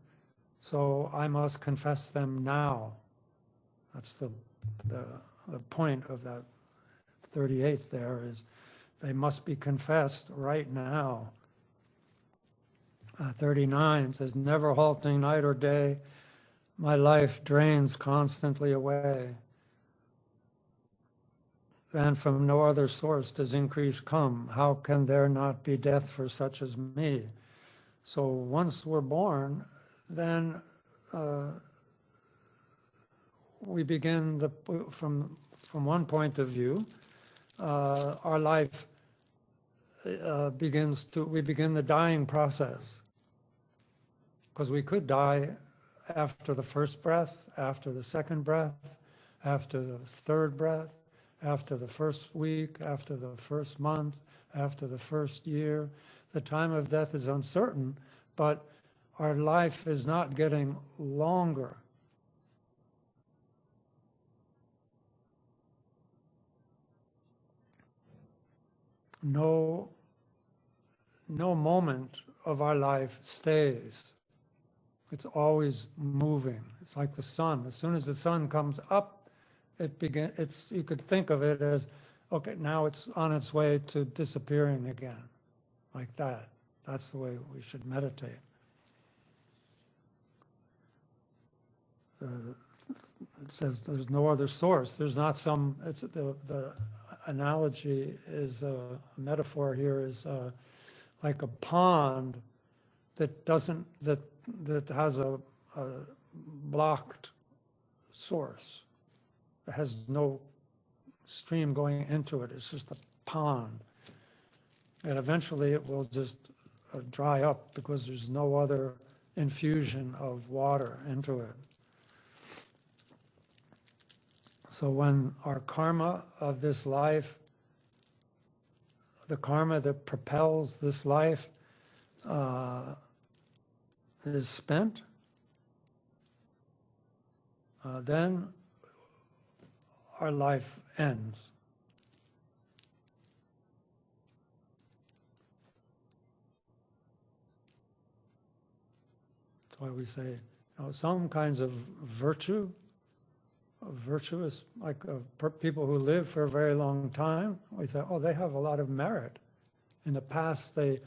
so I must confess them now. That's the point of that 38th there, is they must be confessed right now. 39 says, never halting night or day, my life drains constantly away. And from no other source does increase come. How can there not be death for such as me? So once we're born, then we begin from one point of view, our life we begin the dying process. Because we could die after the first breath, after the second breath, after the third breath, after the first week, after the first month, after the first year. The time of death is uncertain, but our life is not getting longer. No moment of our life stays. It's always moving. It's like the sun. As soon as the sun comes up, you could think of it as, okay, now it's on its way to disappearing again, like that. That's the way we should meditate. It says there's no other source. There's not some, the analogy is, a metaphor here is like a pond that has a blocked source. It has no stream going into it. It's just a pond. And eventually it will just dry up because there's no other infusion of water into it. So when our karma of this life, the karma that propels this life, is spent, then our life ends. why we say, you know, some kinds of virtue, virtuous, like people who live for a very long time, we say, oh, they have a lot of merit. In the past, they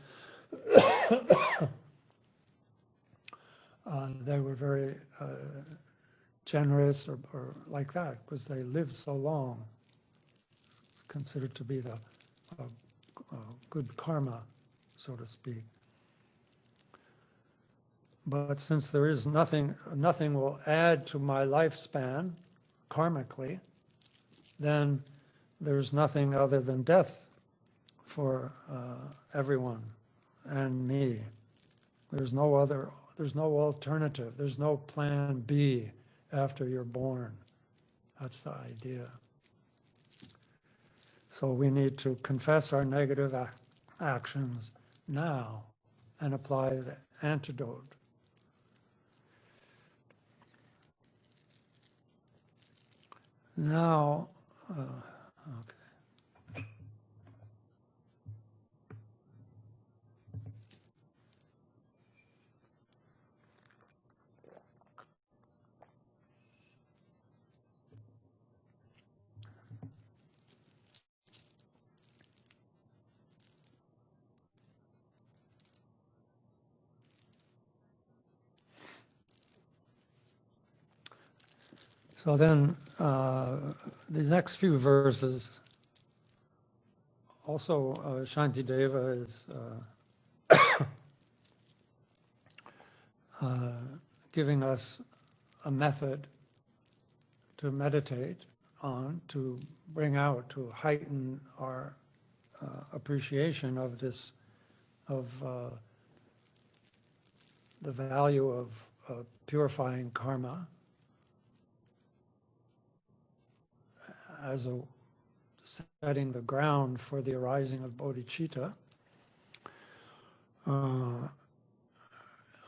they were very generous or like that because they lived so long. It's considered to be the good karma, so to speak. But since there is nothing will add to my lifespan karmically, then there's nothing other than death for everyone and me. There's no alternative. There's no plan B after you're born. That's the idea. So we need to confess our negative actions now and apply the antidote. Now, okay. So then, the next few verses, also Shantideva is giving us a method to meditate on, to bring out, to heighten our appreciation of this, of the value of purifying karma as a setting the ground for the arising of bodhicitta,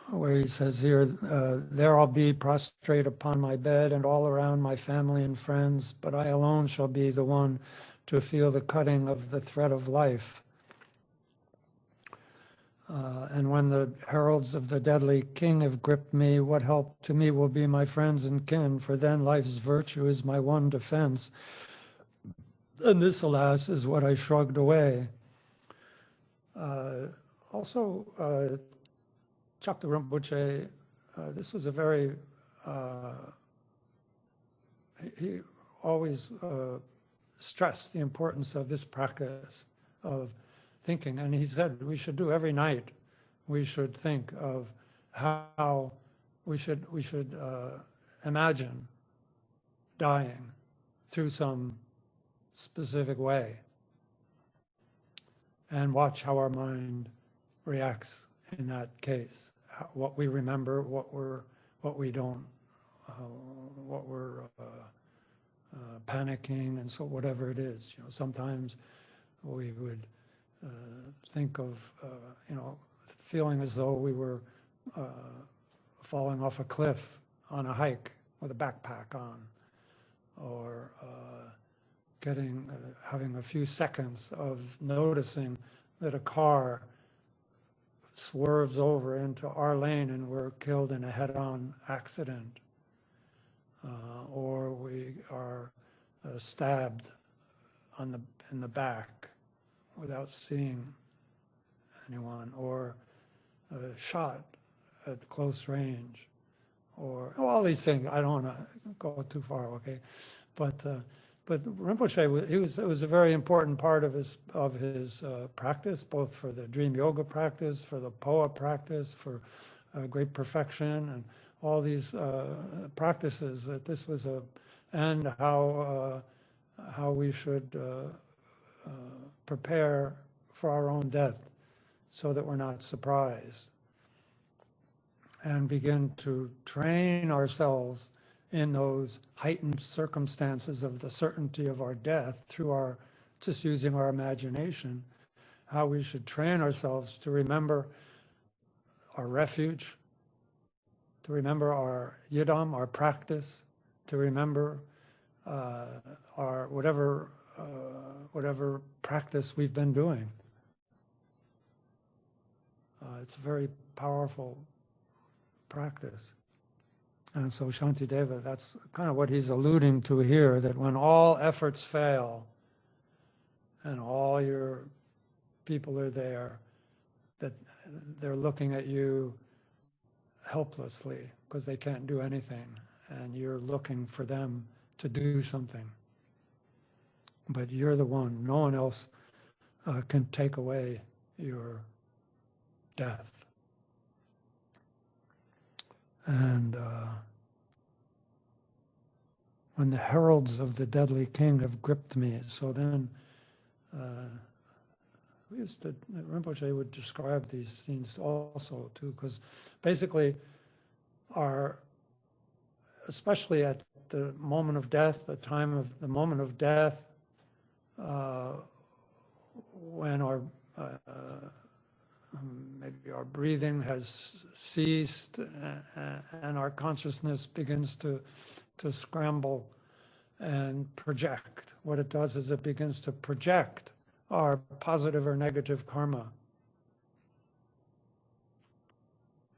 where he says here, there I'll be prostrate upon my bed and all around my family and friends, but I alone shall be the one to feel the cutting of the thread of life. And when the heralds of the deadly king have gripped me, what help to me will be my friends and kin, for then life's virtue is my one defense. And this, alas, is what I shrugged away. Also, Chakta Rinpoche, this was a very, he always stressed the importance of this practice of thinking, and he said we should do every night. We should think of how we should imagine dying through some specific way, and watch how our mind reacts in that case. What we remember, what we don't, what we're panicking, and so whatever it is. You know, sometimes we would think of, you know, feeling as though we were falling off a cliff on a hike with a backpack on, or having a few seconds of noticing that a car swerves over into our lane and we're killed in a head-on accident, or we are stabbed in the back without seeing anyone, or shot at close range, or all these things. I don't want to go too far, okay? But Rinpoche, it was a very important part of his practice, both for the dream yoga practice, for the POA practice, for great perfection, and all these practices. That this was and how we should prepare for our own death, so that we're not surprised, and begin to train ourselves in those heightened circumstances of the certainty of our death through just using our imagination, how we should train ourselves to remember our refuge, to remember our yidam, our practice, to remember our whatever practice we've been doing. It's a very powerful practice. And so Shantideva, that's kind of what he's alluding to here, that when all efforts fail and all your people are there, that they're looking at you helplessly because they can't do anything, and you're looking for them to do something. But you're the one, no one else can take away your death. And when the heralds of the deadly king have gripped me, so then Rinpoche would describe these scenes also too, because basically especially at the moment of death, the moment of death, when maybe our breathing has ceased and our consciousness begins to scramble and project. What it does is it begins to project our positive or negative karma.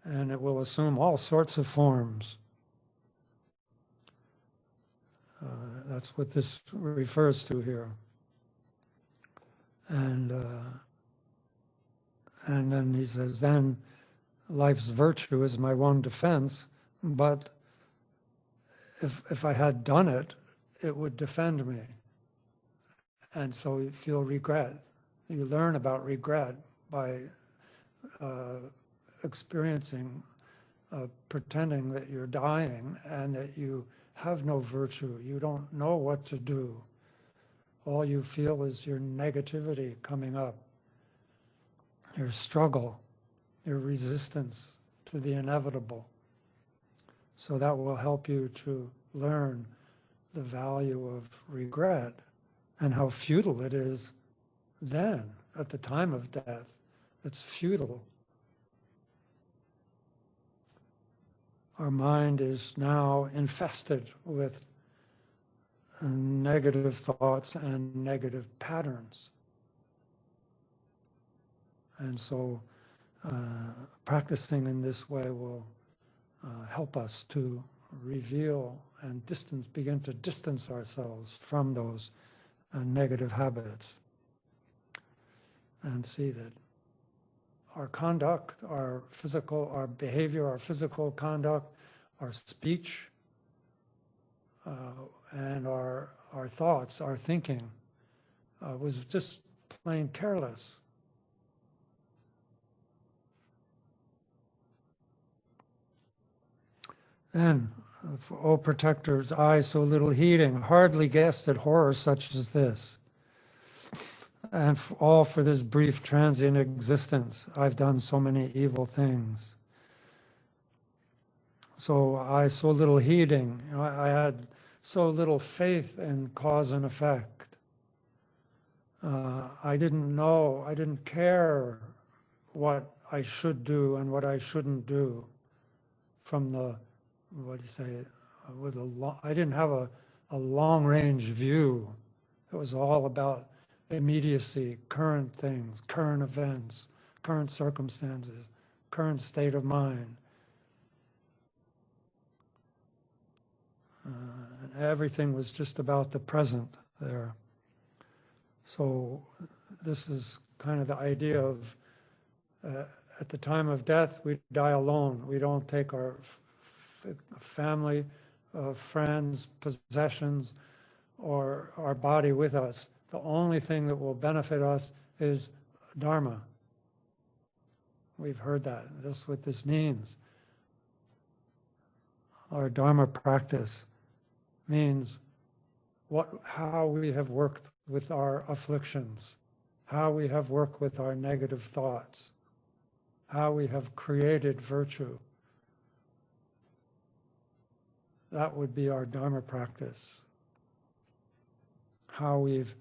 And it will assume all sorts of forms. That's what this refers to here. And then he says, then life's virtue is my one defense, but if I had done it, it would defend me. And so you feel regret. You learn about regret by experiencing, pretending that you're dying and that you have no virtue. You don't know what to do. All you feel is your negativity coming up, your struggle, your resistance to the inevitable. So that will help you to learn the value of regret and how futile it is then, at the time of death. It's futile. Our mind is now infested with negative thoughts and negative patterns. And so practicing in this way will help us to reveal and begin to distance ourselves from those negative habits and see that our conduct, our behavior, our physical conduct, our speech, and our thoughts, our thinking was just plain careless. Then, O protectors, I so little heeding, hardly guessed at horror such as this. And all for this brief transient existence, I've done so many evil things. So I so little heeding, I had so little faith in cause and effect. I didn't know, I didn't care what I should do and what I shouldn't do from the, I didn't have a long-range view. It was all about immediacy, current things, current events, current circumstances, current state of mind. And everything was just about the present there. So this is kind of the idea of, at the time of death, we die alone. We don't take our family, friends, possessions, or our body with us. The only thing that will benefit us is Dharma. We've heard that. That's what this means. Our Dharma practice means how we have worked with our afflictions, how we have worked with our negative thoughts, how we have created virtue. That would be our Dharma practice. How we've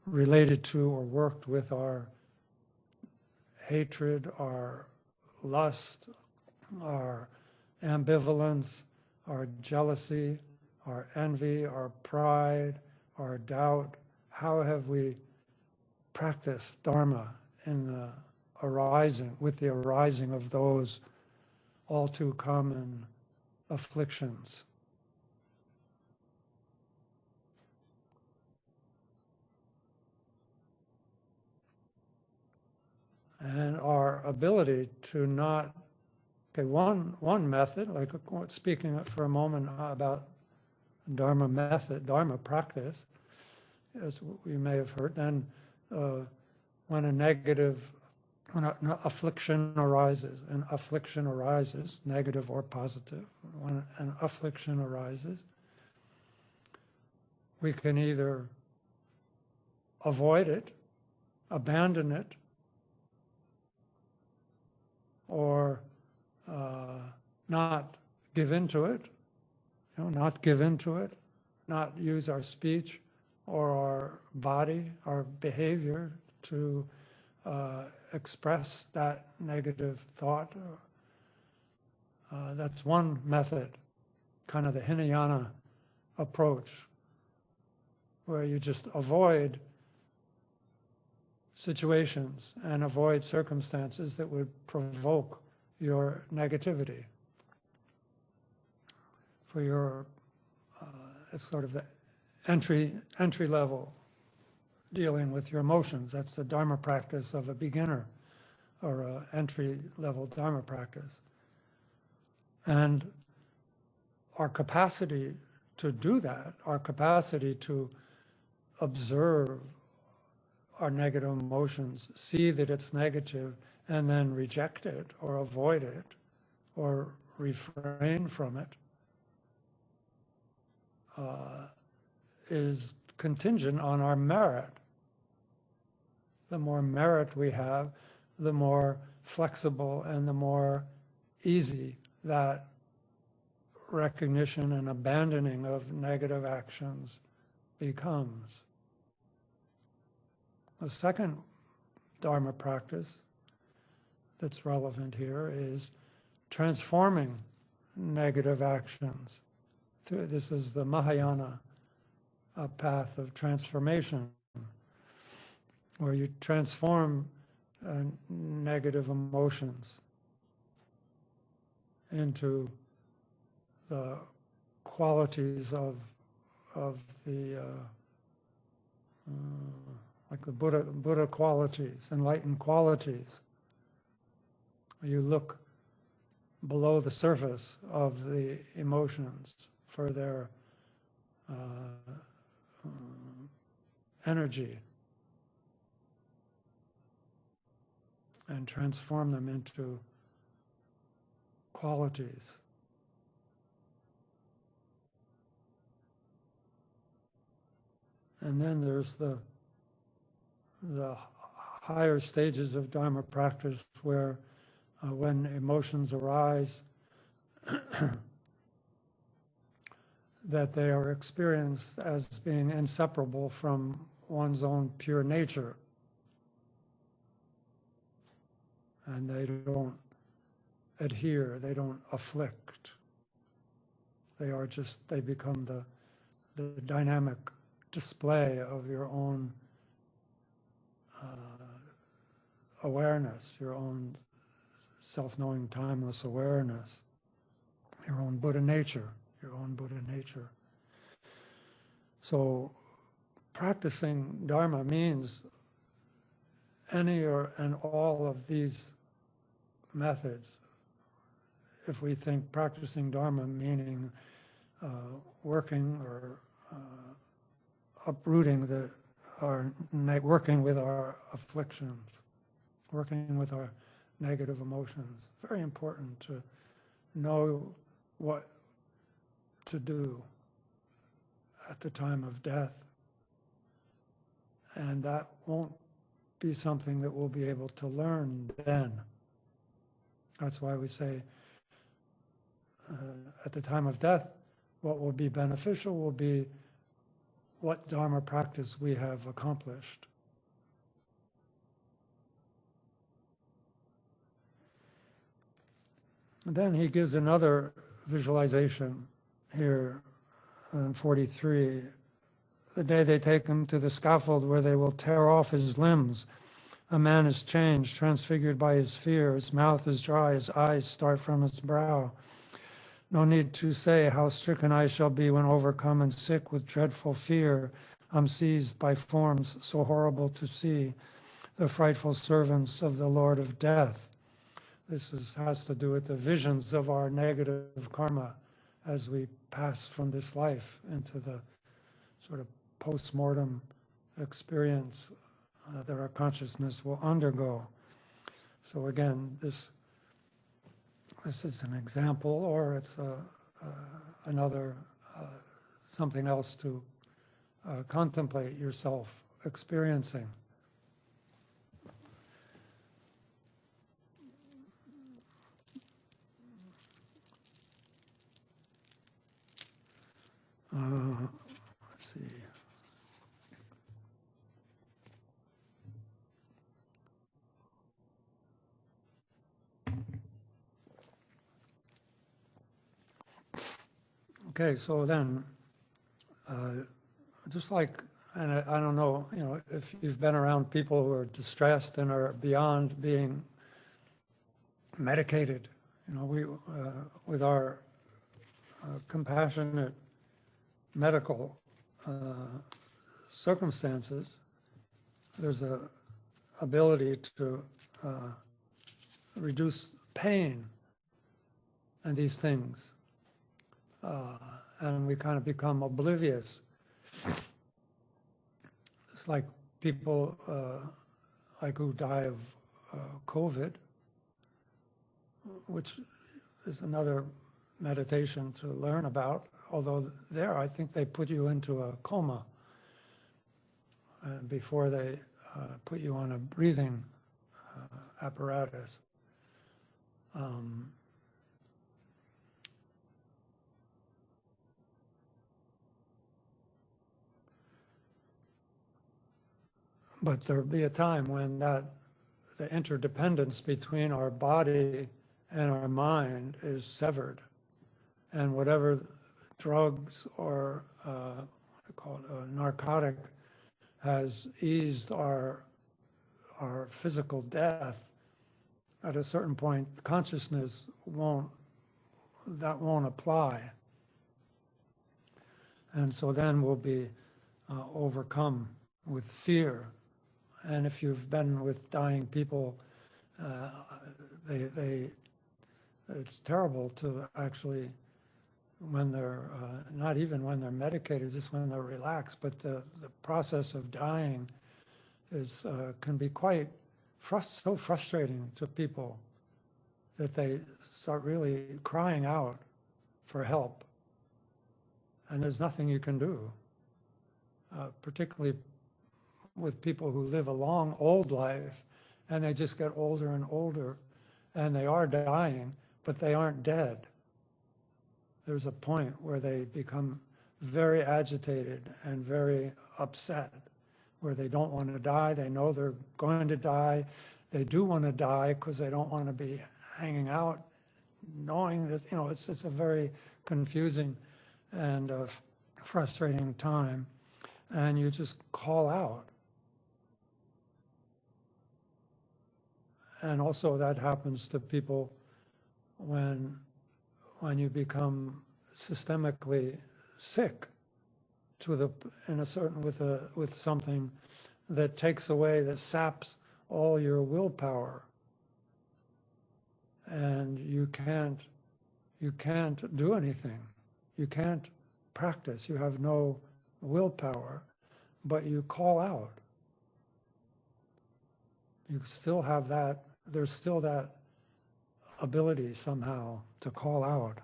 related to or worked with our hatred, our lust, our ambivalence, our jealousy, our envy, our pride, our doubt. How have we practiced Dharma in the arising, with the arising of those all too common afflictions. And our ability to not, okay, one method, like speaking for a moment about Dharma method, Dharma practice, as we may have heard, then when an affliction arises, negative or positive, when an affliction arises, we can either avoid it, abandon it, or not give into it, not use our speech or our body, our behavior to express that negative thought. That's one method, kind of the Hinayana approach, where you just avoid situations and avoid circumstances that would provoke your negativity. For your, it's sort of the entry level dealing with your emotions. That's the Dharma practice of a beginner or an entry level Dharma practice. And our capacity to do that, our capacity to observe our negative emotions, see that it's negative, and then reject it or avoid it or refrain from it, is contingent on our merit. The more merit we have, the more flexible and the more easy that recognition and abandoning of negative actions becomes. The second Dharma practice that's relevant here is transforming negative actions. This is the Mahayana path of transformation, where you transform negative emotions into the qualities of the like the Buddha qualities, enlightened qualities. You look below the surface of the emotions for their energy and transform them into qualities. And then there's the higher stages of Dharma practice where when emotions arise, that they are experienced as being inseparable from one's own pure nature. And they don't adhere, they don't afflict. They become the dynamic display of your own awareness, your own self-knowing, timeless awareness, your own Buddha nature, So practicing Dharma means any and all of these methods. If we think practicing Dharma meaning working or uprooting working with our afflictions, working with our negative emotions. Very important to know what to do at the time of death. And that won't be something that we'll be able to learn then. That's why we say at the time of death, what will be beneficial will be what Dharma practice we have accomplished. And then he gives another visualization here in 43. The day they take him to the scaffold where they will tear off his limbs, A man is changed, transfigured by his fear. His mouth is dry, his eyes start from his brow. No need to say how stricken I shall be when overcome and sick with dreadful fear. I'm seized by forms so horrible to see, the frightful servants of the Lord of Death. This has to do with the visions of our negative karma as we pass from this life into the sort of post-mortem experience that our consciousness will undergo. So again, this is an example, or it's another something else to contemplate yourself experiencing. Let's see. Okay, so then, just like, and I don't know, if you've been around people who are distressed and are beyond being medicated, we, with our compassionate medical circumstances, there's a ability to reduce pain and these things. And we kind of become oblivious. It's like people like who die of COVID, which is another meditation to learn about, although there I think they put you into a coma before they put you on a breathing apparatus. But there'll be a time when the interdependence between our body and our mind is severed, and whatever drugs or what I call it, a narcotic has eased our physical death. At a certain point, consciousness won't apply, and so then we'll be overcome with fear. And if you've been with dying people, it's terrible to actually, when they're, not even when they're medicated, just when they're relaxed, but the process of dying can be quite so frustrating to people that they start really crying out for help. And there's nothing you can do, particularly with people who live a long, old life, and they just get older and older, and they are dying, but they aren't dead. There's a point where they become very agitated and very upset, where they don't want to die, they know they're going to die, they do want to die because they don't want to be hanging out, knowing that, it's a very confusing and frustrating time, and you just call out. And also that happens to people when you become systemically sick with something that takes away, that saps all your willpower, and you can't do anything. You can't practice. You have no willpower, but you call out. You still have that. There's still that ability somehow to call out.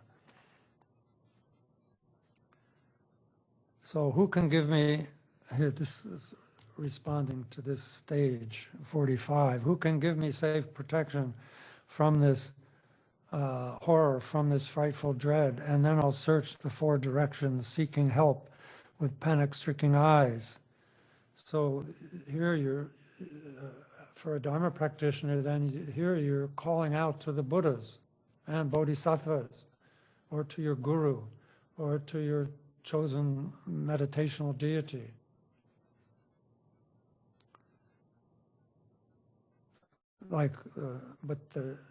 So who can give me, here, this is responding to this stage, 45, who can give me safe protection from this horror, from this frightful dread? And then I'll search the four directions, seeking help with panic-stricken eyes. So here you're, for a Dharma practitioner, then here you're calling out to the Buddhas and Bodhisattvas, or to your guru, or to your chosen meditational deity.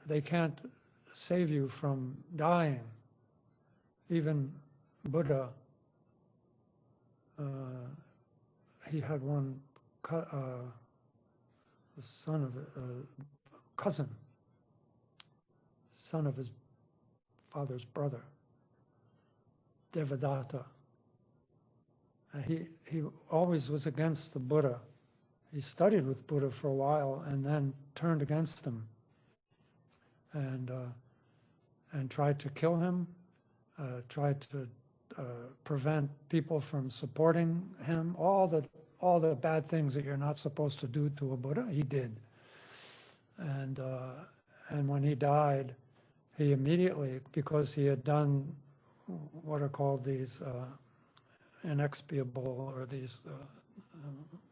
they can't save you from dying. Even Buddha, he had one son of a cousin, son of his father's brother, Devadatta. And he always was against the Buddha. He studied with Buddha for a while and then turned against him and tried to kill him, tried to prevent people from supporting him. All the bad things that you're not supposed to do to a Buddha, he did. And when he died, he immediately, because he had done what are called these inexpiable, or these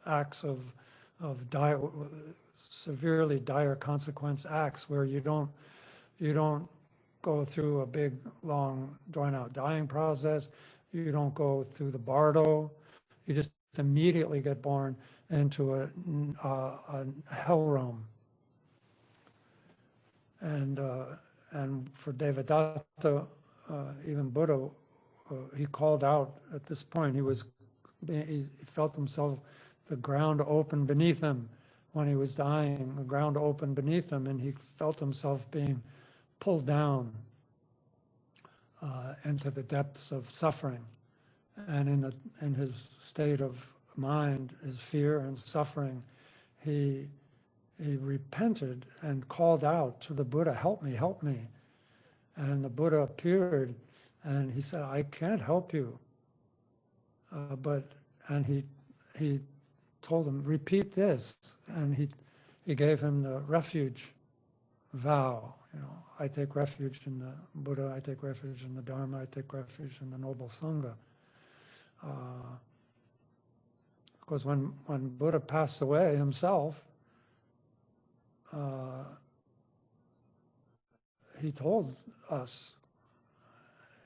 acts of severely dire consequence acts, where you don't go through a big, long, drawn-out dying process. You don't go through the bardo. You just immediately get born into a hell realm. And for Devadatta, even Buddha, he called out at this point. He felt himself, the ground open beneath him when he was dying. The ground opened beneath him, and he felt himself being pulled down into the depths of suffering. And in his state of mind, his fear and suffering, he repented and called out to the Buddha, "Help me, help me." And the Buddha appeared, and he said, "I can't help you." And he told him, "Repeat this." And he gave him the refuge vow. I take refuge in the Buddha, I take refuge in the Dharma, I take refuge in the Noble Sangha. Because when Buddha passed away himself, he told us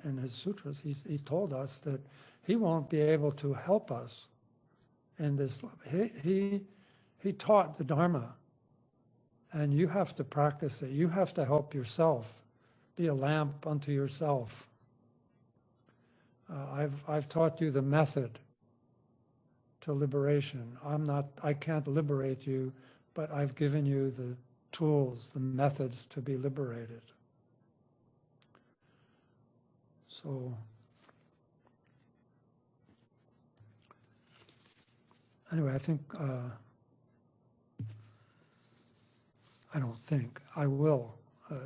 in his sutras, he told us that he won't be able to help us in this. He taught the Dharma, and you have to practice it. You have to help yourself. Be a lamp unto yourself. I've taught you the method to liberation. I can't liberate you, but I've given you the tools, the methods to be liberated. So, anyway, I will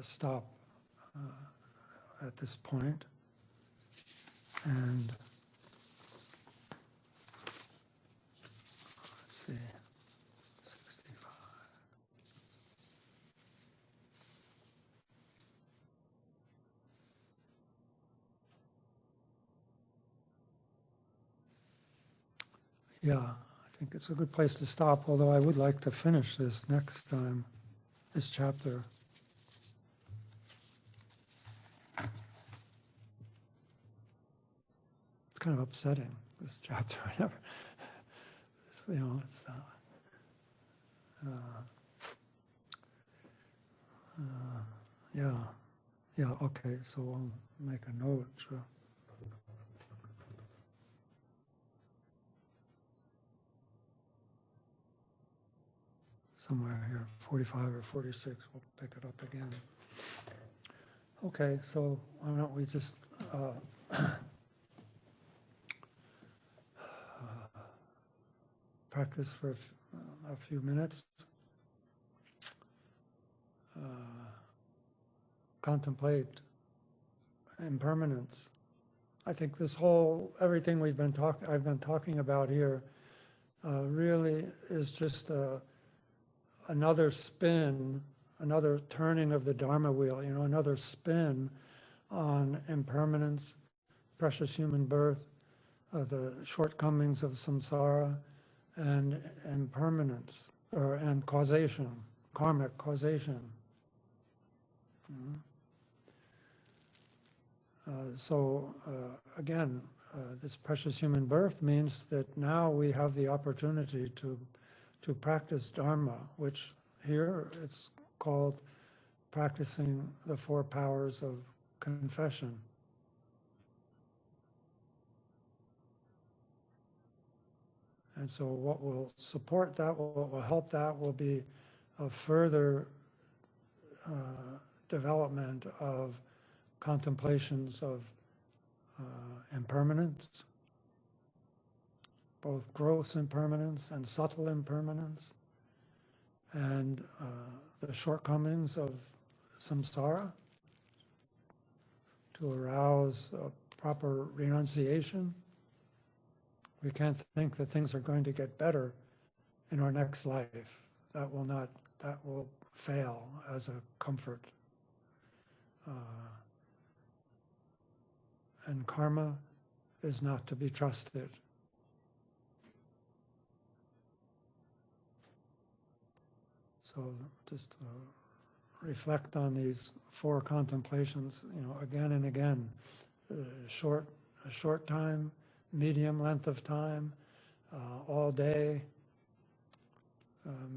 stop at this point. And let's see, 65. Yeah, I think it's a good place to stop, although I would like to finish this next time, this chapter. It's kind of upsetting, this chapter. It's yeah, okay, so I'll make a note. Somewhere here, 45 or 46, we'll pick it up again. Okay, so why don't we just practice for a few minutes. Contemplate impermanence. I think everything I've been talking about here really is just another spin, another turning of the Dharma wheel, another spin on impermanence, precious human birth, the shortcomings of samsara, and impermanence, and causation, karmic causation. Again, this precious human birth means that now we have the opportunity to practice Dharma, which here it's called practicing the 4 powers of confession. And so what will support that, what will help that, will be a further development of contemplations of impermanence, both gross impermanence and subtle impermanence, and the shortcomings of samsara, to arouse a proper renunciation. We can't think that things are going to get better in our next life. That will fail as a comfort. And karma is not to be trusted. So just reflect on these 4 contemplations, again and again. A short time, medium length of time, all day.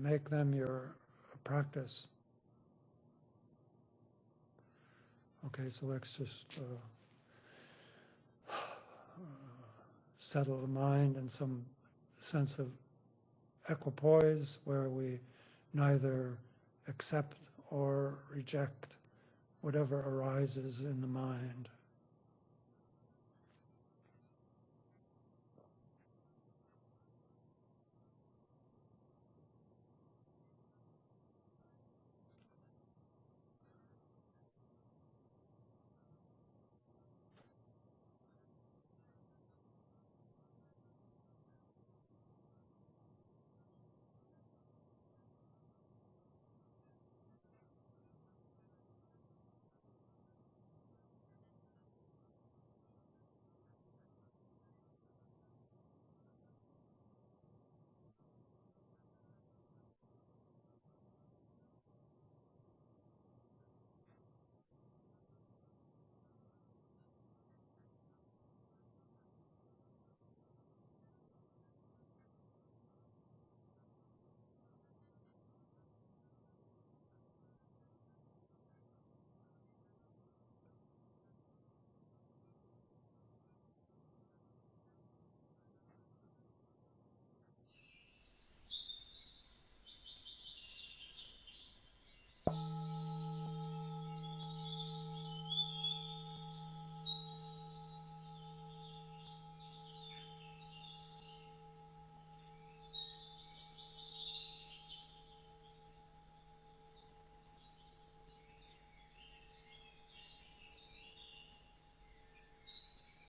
Make them your practice. Okay, so let's just settle the mind in some sense of equipoise, where we neither accept or reject whatever arises in the mind.